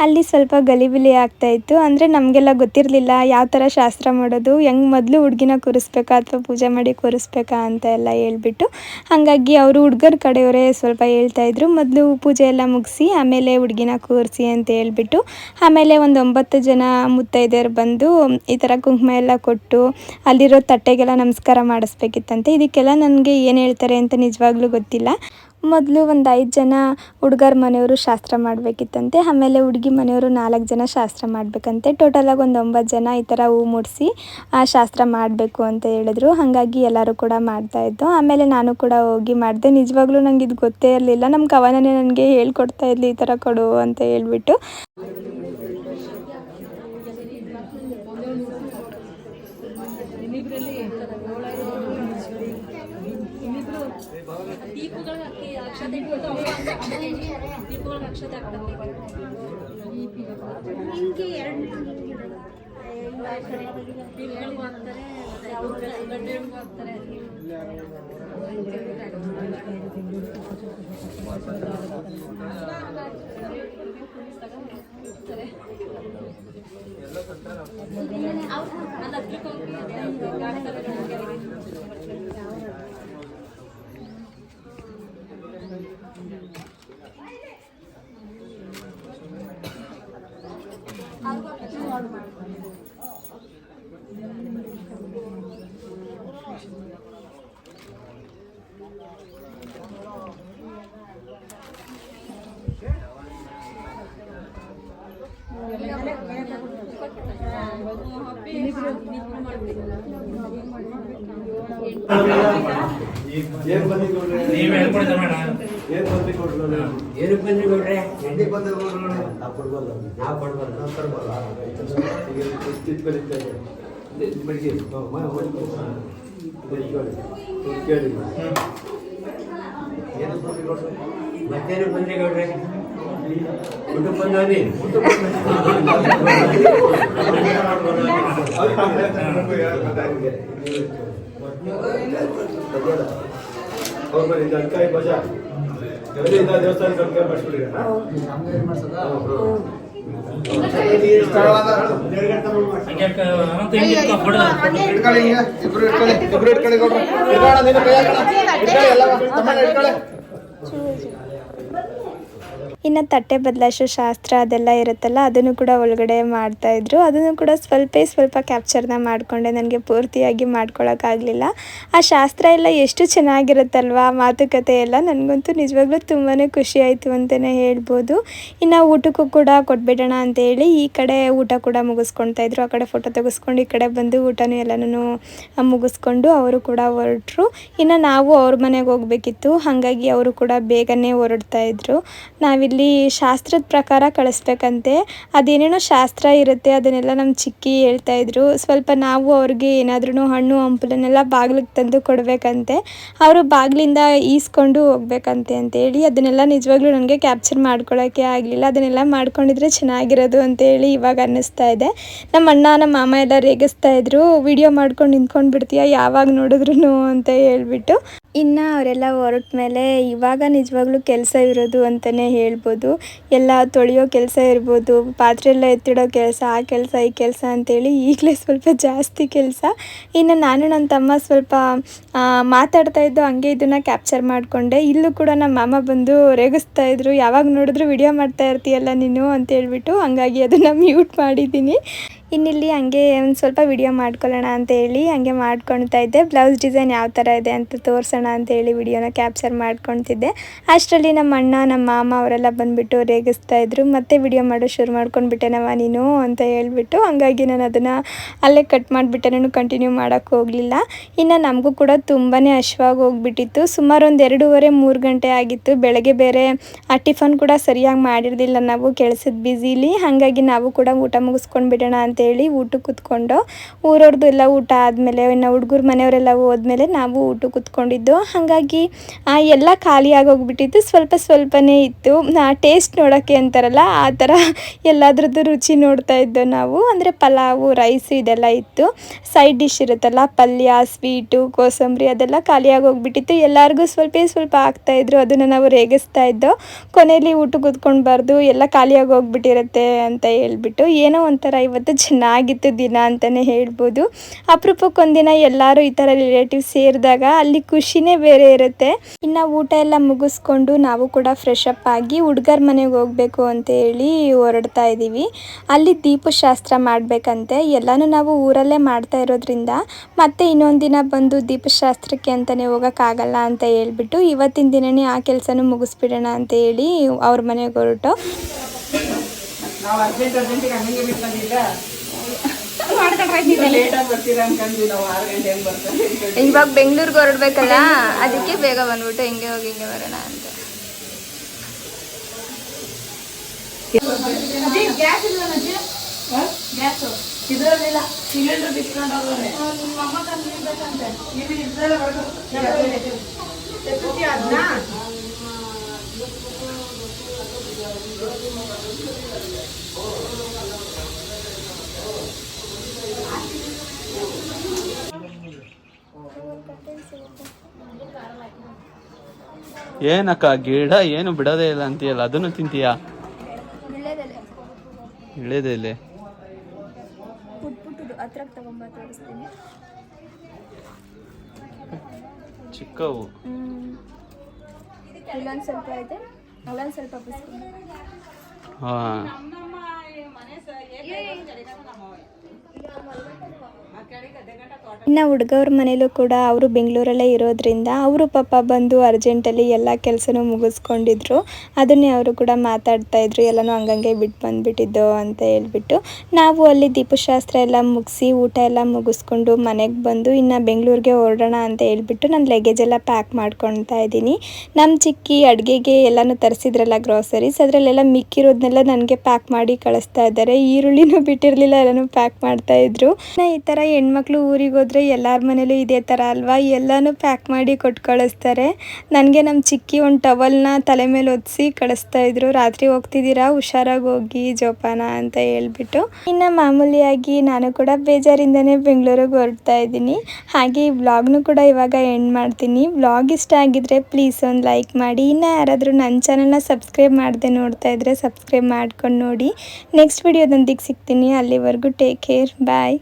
A: ಅಲ್ಲಿ ಸ್ವಲ್ಪ ಗಲಿಬಿಲಿ ಆಗ್ತಾಯಿತ್ತು. ಅಂದರೆ ನಮಗೆಲ್ಲ ಗೊತ್ತಿರಲಿಲ್ಲ ಯಾವ ಥರ ಶಾಸ್ತ್ರ ಮಾಡೋದು, ಹೆಂಗೆ ಮೊದಲು ಹುಡುಗಿನ ಕೂರಿಸ್ಬೇಕಾ ಅಥವಾ ಪೂಜೆ ಮಾಡಿ ಕೂರಿಸ್ಬೇಕಾ ಅಂತ ಎಲ್ಲ ಹೇಳ್ಬಿಟ್ಟು. ಹಾಗಾಗಿ ಅವರು ಹುಡುಗರ ಕಡೆಯವರೇ ಸ್ವಲ್ಪ ಹೇಳ್ತಾಯಿದ್ರು, ಮೊದಲು ಪೂಜೆ ಎಲ್ಲ ಮುಗಿಸಿ ಆಮೇಲೆ ಹುಡುಗಿನ ಕೂರಿಸಿ ಅಂತ ಹೇಳ್ಬಿಟ್ಟು. ಆಮೇಲೆ ಒಂದು 9 ಜನ ಮುತ್ತೈದೆಯರು ಬಂದು ಈ ಥರ ಕುಂಕುಮ ಎಲ್ಲ ಕೊಟ್ಟು ಅಲ್ಲಿರೋ ತಟ್ಟೆಗೆಲ್ಲ ನಮಸ್ಕಾರ ಮಾಡಿಸ್ಬೇಕಿತ್ತಂತೆ. ಇದಕ್ಕೆಲ್ಲ ನನಗೆ ಏನು ಹೇಳ್ತಾರೆ ಅಂತ ನಿಜವಾಗ್ಲೂ ಗೊತ್ತಿಲ್ಲ. ಮೊದಲು ಒಂದು 5 ಜನ ಹುಡುಗರ ಮನೆಯವರು ಶಾಸ್ತ್ರ ಮಾಡಬೇಕಿತ್ತಂತೆ, ಆಮೇಲೆ ಹುಡುಗಿ ಮನೆಯವರು 4 ಜನ ಶಾಸ್ತ್ರ ಮಾಡಬೇಕಂತೆ. ಟೋಟಲಾಗಿ ಒಂದು 9 ಜನ ಈ ಥರ ಹೂ ಮುಡಿಸಿ ಶಾಸ್ತ್ರ ಮಾಡಬೇಕು ಅಂತ ಹೇಳಿದ್ರು. ಹಾಗಾಗಿ ಎಲ್ಲರೂ ಕೂಡ ಮಾಡ್ತಾಯಿದ್ದು. ಆಮೇಲೆ ನಾನು ಕೂಡ ಹೋಗಿ ಮಾಡಿದೆ. ನಿಜವಾಗ್ಲೂ ನಂಗೆ ಇದು ಗೊತ್ತೇ ಇರಲಿಲ್ಲ. ನಮ್ಮ ಕವನನೇ ನನಗೆ ಹೇಳ್ಕೊಡ್ತಾ ಇದ್ಲಿ ಈ ಥರ ಕೊಡು ಅಂತ ಹೇಳ್ಬಿಟ್ಟು. ಇನ್ನು ತಟ್ಟೆ ಬದಲಾಯಿಸೋ ಶಾಸ್ತ್ರ ಅದೆಲ್ಲ ಇರುತ್ತಲ್ಲ ಅದನ್ನು ಕೂಡ ಒಳಗಡೆ ಮಾಡ್ತಾಯಿದ್ರು. ಅದನ್ನು ಕೂಡ ಸ್ವಲ್ಪ ಕ್ಯಾಪ್ಚರ್ನ ಮಾಡಿಕೊಂಡೆ, ನನಗೆ ಪೂರ್ತಿಯಾಗಿ ಮಾಡ್ಕೊಳಕ್ಕಾಗಲಿಲ್ಲ. ಆ ಶಾಸ್ತ್ರ ಎಲ್ಲ ಎಷ್ಟು ಚೆನ್ನಾಗಿರುತ್ತಲ್ವ, ಮಾತುಕತೆ ಎಲ್ಲ ನನಗಂತೂ ನಿಜವಾಗ್ಲೂ ತುಂಬಾ ಖುಷಿ ಆಯಿತು ಅಂತಲೇ ಹೇಳ್ಬೋದು. ಇನ್ನು ಊಟಕ್ಕೂ ಕೂಡ ಕೊಟ್ಬಿಡೋಣ ಅಂತೇಳಿ ಈ ಕಡೆ ಊಟ ಕೂಡ ಮುಗಿಸ್ಕೊಳ್ತಾ ಇದ್ರು. ಆ ಕಡೆ ಫೋಟೋ ತೆಗೆಸ್ಕೊಂಡು ಈ ಕಡೆ ಬಂದು ಊಟನೂ ಎಲ್ಲನೂ ಮುಗಿಸ್ಕೊಂಡು ಅವರು ಕೂಡ ಹೊರಟರು. ಇನ್ನು ನಾವು ಅವ್ರ ಮನೆಗೆ ಹೋಗಬೇಕಿತ್ತು, ಹಾಗಾಗಿ ಅವರು ಕೂಡ ಬೇಗನೆ ಹೊರಡ್ತಾ ಇದ್ರು. ನಾವಿಲ್ಲಿ ಶಾಸ್ತ್ರದ ಪ್ರಕಾರ ಕಳಿಸ್ಬೇಕಂತೆ, ಅದೇನೇನೋ ಶಾಸ್ತ್ರ ಇರುತ್ತೆ ಅದನ್ನೆಲ್ಲ ನಮ್ಮ ಚಿಕ್ಕಿ ಹೇಳ್ತಾಯಿದ್ರು. ಸ್ವಲ್ಪ ನಾವು ಅವ್ರಿಗೆ ಏನಾದ್ರೂ ಹಣ್ಣು ಹಂಪಲನ್ನೆಲ್ಲ ಬಾಗಿಲಿಗೆ ತಂದು ಕೊಡಬೇಕಂತೆ, ಅವರು ಬಾಗಿಲಿಂದ ಈಸ್ಕೊಂಡು ಹೋಗ್ಬೇಕಂತೆ ಅಂತೇಳಿ. ಅದನ್ನೆಲ್ಲ ನಿಜವಾಗ್ಲೂ ನನಗೆ ಕ್ಯಾಪ್ಚರ್ ಮಾಡ್ಕೊಳ್ಳೋಕ್ಕೆ ಆಗಲಿಲ್ಲ. ಅದನ್ನೆಲ್ಲ ಮಾಡ್ಕೊಂಡಿದ್ರೆ ಚೆನ್ನಾಗಿರೋದು ಅಂತೇಳಿ ಇವಾಗ ಅನ್ನಿಸ್ತಾ ಇದೆ. ನಮ್ಮ ಅಣ್ಣ ನಮ್ಮ ಮಾಮ ಎಲ್ಲ ರೇಗಿಸ್ತಾ ಇದ್ರು, ವಿಡಿಯೋ ಮಾಡ್ಕೊಂಡು ನಿಂತ್ಕೊಂಡು ಬಿಡ್ತೀಯ ಯಾವಾಗ ನೋಡಿದ್ರು ಅಂತ ಹೇಳ್ಬಿಟ್ಟು. ಇನ್ನು ಅವರೆಲ್ಲ ಹೊರಟ ಮೇಲೆ ಇವಾಗ ನಿಜವಾಗ್ಲೂ ಕೆಲಸ ಇರೋದು ಅಂತಲೇ ಹೇಳ್ಬೋದು. ಎಲ್ಲ ತೊಳೆಯೋ ಕೆಲಸ ಇರ್ಬೋದು, ಪಾತ್ರೆ ಎಲ್ಲ ಎತ್ತಿಡೋ ಕೆಲಸ, ಆ ಕೆಲಸ ಈ ಕೆಲಸ ಅಂತೇಳಿ ಈಗಲೇ ಸ್ವಲ್ಪ ಜಾಸ್ತಿ ಕೆಲಸ. ಇನ್ನು ನಾನು ನನ್ನ ತಮ್ಮ ಸ್ವಲ್ಪ ಮಾತಾಡ್ತಾ ಇದ್ದು, ಹಂಗೆ ಇದನ್ನು ಕ್ಯಾಪ್ಚರ್ ಮಾಡಿಕೊಂಡೆ. ಇಲ್ಲೂ ಕೂಡ ನಮ್ಮ ಮಾಮ ಬಂದು ರೇಗಿಸ್ತಾ ಇದ್ರು, ಯಾವಾಗ ನೋಡಿದ್ರು ವಿಡಿಯೋ ಮಾಡ್ತಾ ಇರ್ತೀಯಲ್ಲ ನೀನು ಅಂತ ಹೇಳ್ಬಿಟ್ಟು. ಹಂಗಾಗಿ ಅದನ್ನು ಮ್ಯೂಟ್ ಮಾಡಿದ್ದೀನಿ. ಇನ್ನಿಲ್ಲಿ ಹಂಗೆ ಒಂದು ಸ್ವಲ್ಪ ವಿಡಿಯೋ ಮಾಡ್ಕೊಳ್ಳೋಣ ಅಂತೇಳಿ ಹಂಗೆ ಮಾಡ್ಕೊಳ್ತಾ ಇದ್ದೆ. ಬ್ಲೌಸ್ ಡಿಸೈನ್ ಯಾವ ಥರ ಇದೆ ಅಂತ ತೋರಿಸೋಣ ಅಂತೇಳಿ ವಿಡಿಯೋನ ಕ್ಯಾಪ್ಚರ್ ಮಾಡ್ಕೊತಿದ್ದೆ. ಅಷ್ಟರಲ್ಲಿ ನಮ್ಮ ಅಣ್ಣ ನಮ್ಮ ಮಾಮ ಅವರೆಲ್ಲ ಬಂದುಬಿಟ್ಟು ರೇಗಿಸ್ತಾ ಇದ್ರು. ಮತ್ತೆ ವಿಡಿಯೋ ಮಾಡೋ ಶುರು ಮಾಡ್ಕೊಂಡ್ಬಿಟ್ಟೆನವ ನೀನು ಅಂತ ಹೇಳ್ಬಿಟ್ಟು. ಹಂಗಾಗಿ ನಾನು ಅದನ್ನು ಅಲ್ಲೇ ಕಟ್ ಮಾಡಿಬಿಟ್ಟೆ, ನಾನು ಕಂಟಿನ್ಯೂ ಮಾಡೋಕ್ಕೆ ಹೋಗಲಿಲ್ಲ. ಇನ್ನು ನಮಗೂ ಕೂಡ ತುಂಬಾ ಹಶ್ವಾಗಿ ಹೋಗ್ಬಿಟ್ಟಿತ್ತು. ಸುಮಾರು ಒಂದು 2:30-3 ಗಂಟೆ ಆಗಿತ್ತು. ಬೆಳಗ್ಗೆ ಬೇರೆ ಆ ಟಿಫನ್ ಕೂಡ ಸರಿಯಾಗಿ ಮಾಡಿರಲಿಲ್ಲ ನಾವು ಕೆಲಸದ ಬ್ಯುಸಿಲಿ. ಹಾಗಾಗಿ ನಾವು ಕೂಡ ಊಟ ಮುಗಿಸ್ಕೊಂಡು ಬಿಡೋಣ ಅಂತೇಳಿ ಊಟಕ್ಕೆ ಕೂತ್ಕೊಂಡು, ಊರವ್ರದ್ದು ಎಲ್ಲ ಊಟ ಆದಮೇಲೆ ಇನ್ನು ಹುಡುಗರು ಮನೆಯವರೆಲ್ಲ ಹೋದ್ಮೇಲೆ ನಾವು ಊಟಕ್ಕೆ ಕೂತ್ಕೊಂಡಿದ್ದು. ಹಾಗಾಗಿ ಎಲ್ಲ ಖಾಲಿಯಾಗಿ ಹೋಗ್ಬಿಟ್ಟಿತ್ತು. ಸ್ವಲ್ಪನೇ ಇತ್ತು. ಟೇಸ್ಟ್ ನೋಡೋಕ್ಕೆ ಅಂತಾರಲ್ಲ ಆ ಥರ ಎಲ್ಲದ್ರದ್ದು ರುಚಿ ನೋಡ್ತಾ ಇದ್ದೋ ನಾವು. ಅಂದರೆ ಪಲಾವು, ರೈಸು ಇದೆಲ್ಲ ಇತ್ತು. ಸೈಡ್ ಡಿಶ್ ಇರುತ್ತಲ್ಲ, ಪಲ್ಯ, ಸ್ವೀಟು, ಕೋಸಂಬರಿ ಅದೆಲ್ಲ ಖಾಲಿಯಾಗಿ ಹೋಗ್ಬಿಟ್ಟಿತ್ತು. ಎಲ್ಲರಿಗೂ ಸ್ವಲ್ಪ ಆಗ್ತಾಯಿದ್ರು. ಅದನ್ನು ನಾವು ರೇಗಿಸ್ತಾ ಇದ್ದೋ, ಕೊನೆಯಲ್ಲಿ ಊಟಕ್ಕೆ ಕೂತ್ಕೊಳ್ಬಾರ್ದು, ಎಲ್ಲ ಖಾಲಿಯಾಗಿ ಹೋಗ್ಬಿಟ್ಟಿರುತ್ತೆ ಅಂತ ಹೇಳ್ಬಿಟ್ಟು. ಏನೋ ಒಂಥರ ಇವತ್ತು ಚೆನ್ನಾಗಿತ್ತು ದಿನ ಅಂತಲೇ ಹೇಳ್ಬೋದು. ಅಪರೂಪಕ್ಕೊಂದಿನ ಎಲ್ಲರೂ ಈ ಥರ ರಿಲೇಟಿವ್ಸ್ ಸೇರಿದಾಗ ಅಲ್ಲಿ ಖುಷಿನೇ ಬೇರೆ ಇರುತ್ತೆ. ಇನ್ನು ಊಟ ಎಲ್ಲ ಮುಗಿಸ್ಕೊಂಡು ನಾವು ಕೂಡ ಫ್ರೆಶ್ ಅಪ್ ಆಗಿ ಹುಡುಗರ ಮನೆಗೆ ಹೋಗಬೇಕು ಅಂತೇಳಿ ಹೊರಡ್ತಾ ಇದ್ದೀವಿ. ಅಲ್ಲಿ ದೀಪಶಾಸ್ತ್ರ ಮಾಡಬೇಕಂತೆ. ಎಲ್ಲನೂ ನಾವು ಊರಲ್ಲೇ ಮಾಡ್ತಾ ಇರೋದ್ರಿಂದ ಮತ್ತೆ ಇನ್ನೊಂದು ದಿನ ಬಂದು ದೀಪಶಾಸ್ತ್ರಕ್ಕೆ ಅಂತಲೇ ಹೋಗೋಕ್ಕಾಗಲ್ಲ ಅಂತ ಹೇಳ್ಬಿಟ್ಟು ಇವತ್ತಿನ ದಿನವೇ ಆ ಕೆಲಸನೂ ಮುಗಿಸ್ಬಿಡೋಣ ಅಂತ ಹೇಳಿ ಅವ್ರ ಮನೆಗೆ ಹೊರಟು.
F: ನಾವು ಅರ್ಜೆಂಟಿಗೆ ಹಂಗೆ ಬಿಟ್ಕೊಂಡಿದ್ದ ಲೇಟಾಗಿ ಬರ್ತೀರಾ ಅನ್ಕೊಂಡ್ವಿ. ನಾವು 6 ಗಂಟೆ ಬರ್ತೀವಿ.
A: ಇವಾಗ ಬೆಂಗಳೂರಿಗೆ ಹೊರಡ್ಬೇಕಲ್ಲ, ಅದಕ್ಕೆ ಬೇಗ ಬಂದ್ಬಿಟ್ಟು ಹಿಂಗೆ ಹೋಗಿ ಹಿಂಗೆ ಬರೋಣ ಅಂತ.
F: ಗ್ಯಾಸ್ ಇಲ್ಲ ಗ್ಯಾಸು ಇದರಲ್ಲಿಲ್ಲ, ಸಿಲಿಂಡರ್ ಬಿಚ್ಕೊಂಡು ಹೋಗೋರೆ. ನಿಮ್ಮ ಅಮ್ಮ ತಂದಿರ್ಬೇಕಂತೆ. ಇಲ್ಲಿ ಇದ್ರಲ್ಲ ಅದನ್ನ
E: ಏನಕ್ಕ ಗಿಡ ಏನು ಬಿಡೋದೇ ಇಲ್ಲ ಅಂತೀಯಲ್ಲ, ಅದನ್ನು ತಿಂತೀಯಾ? ಇಳೆದೆಲೆ ಚಿಕ್ಕವು.
A: ಇಲ್ಲೊಂದು ಸ್ವಲ್ಪ ಇದೆ, ಅಲ್ಲೊಂದು ಸ್ವಲ್ಪ
E: ಹಾ.
A: ಇನ್ನು ಹುಡುಗವ್ರ ಮನೇಲೂ ಕೂಡ ಅವರು ಬೆಂಗಳೂರಲ್ಲೇ ಇರೋದ್ರಿಂದ ಅವರು ಪಾಪ ಬಂದು ಅರ್ಜೆಂಟಲ್ಲಿ ಎಲ್ಲ ಕೆಲಸನೂ ಮುಗಿಸ್ಕೊಂಡಿದ್ರು. ಅದನ್ನೇ ಅವರು ಕೂಡ ಮಾತಾಡ್ತಾಯಿದ್ರು, ಎಲ್ಲನೂ ಹಂಗಂಗೆ ಬಿಟ್ಟು ಬಂದುಬಿಟ್ಟಿದ್ದೋ ಅಂತ ಹೇಳ್ಬಿಟ್ಟು. ನಾವು ಅಲ್ಲಿ ದೀಪಶಾಸ್ತ್ರ ಎಲ್ಲ ಮುಗಿಸಿ ಊಟ ಎಲ್ಲ ಮುಗಿಸ್ಕೊಂಡು ಮನೆಗೆ ಬಂದು ಇನ್ನು ಬೆಂಗಳೂರಿಗೆ ಹೊರಡೋಣ ಅಂತ ಹೇಳ್ಬಿಟ್ಟು ನಾನು ಲಗೇಜ್ ಎಲ್ಲ ಪ್ಯಾಕ್ ಮಾಡ್ಕೊಳ್ತಾ ಇದ್ದೀನಿ. ನಮ್ಮ ಚಿಕ್ಕಿ ಅಡುಗೆಗೆ ಎಲ್ಲನೂ ತರಿಸಿದ್ರಲ್ಲ ಗ್ರಾಸರೀಸ್, ಅದರಲ್ಲೆಲ್ಲ ಮಿಕ್ಕಿರೋದನ್ನೆಲ್ಲ ನನಗೆ ಪ್ಯಾಕ್ ಮಾಡಿ ಕಳಿಸ್ತಾ ಇದ್ದಾರೆ. ಈರುಳ್ಳಿನೂ ಬಿಟ್ಟಿರಲಿಲ್ಲ, ಎಲ್ಲನೂ ಪ್ಯಾಕ್ ಮಾಡ್ತಾಯಿದ್ರು. ಈ ಥರ ಹೆಣ್ಮಕ್ಳು ಊರಿಗೆ ಹೋದರೆ ಎಲ್ಲರ ಮನೇಲೂ ಇದೇ ಥರ ಅಲ್ವಾ, ಎಲ್ಲನೂ ಪ್ಯಾಕ್ ಮಾಡಿ ಕೊಟ್ಟು ಕಳಿಸ್ತಾರೆ. ನನಗೆ ನಮ್ಮ ಚಿಕ್ಕಿ ಒಂದು ಟವಲ್ನ ತಲೆ ಮೇಲೆ ಒದಿಸಿ ಕಳಿಸ್ತಾ ಇದ್ರು, ರಾತ್ರಿ ಹೋಗ್ತಿದ್ದೀರಾ ಹುಷಾರಾಗಿ ಹೋಗಿ ಜೋಪಾನ ಅಂತ ಹೇಳ್ಬಿಟ್ಟು. ಇನ್ನು ಮಾಮೂಲಿಯಾಗಿ ನಾನು ಕೂಡ ಬೇಜಾರಿಂದನೇ ಬೆಂಗಳೂರಿಗೆ ಹೊರಡ್ತಾ ಇದ್ದೀನಿ. ಹಾಗೆ ಈ ವ್ಲಾಗ್ನು ಕೂಡ ಇವಾಗ ಎಂಡ್ ಮಾಡ್ತೀನಿ. ವ್ಲಾಗ್ ಇಷ್ಟ ಆಗಿದ್ರೆ ಪ್ಲೀಸ್ ಒಂದು ಲೈಕ್ ಮಾಡಿ. ಇನ್ನು ಯಾರಾದರೂ ನನ್ನ ಚಾನಲ್ನ ಸಬ್ಸ್ಕ್ರೈಬ್ ಮಾಡದೆ ನೋಡ್ತಾ ಇದ್ದರೆ ಸಬ್ಸ್ಕ್ರೈಬ್ ಮಾಡ್ಕೊಂಡು ನೋಡಿ. ನೆಕ್ಸ್ಟ್ ವಿಡಿಯೋದೊಂದಿಗೆ ಸಿಗ್ತೀನಿ. ಅಲ್ಲಿವರೆಗೂ ಟೇಕ್ ಕೇರ್, ಬಾಯ್.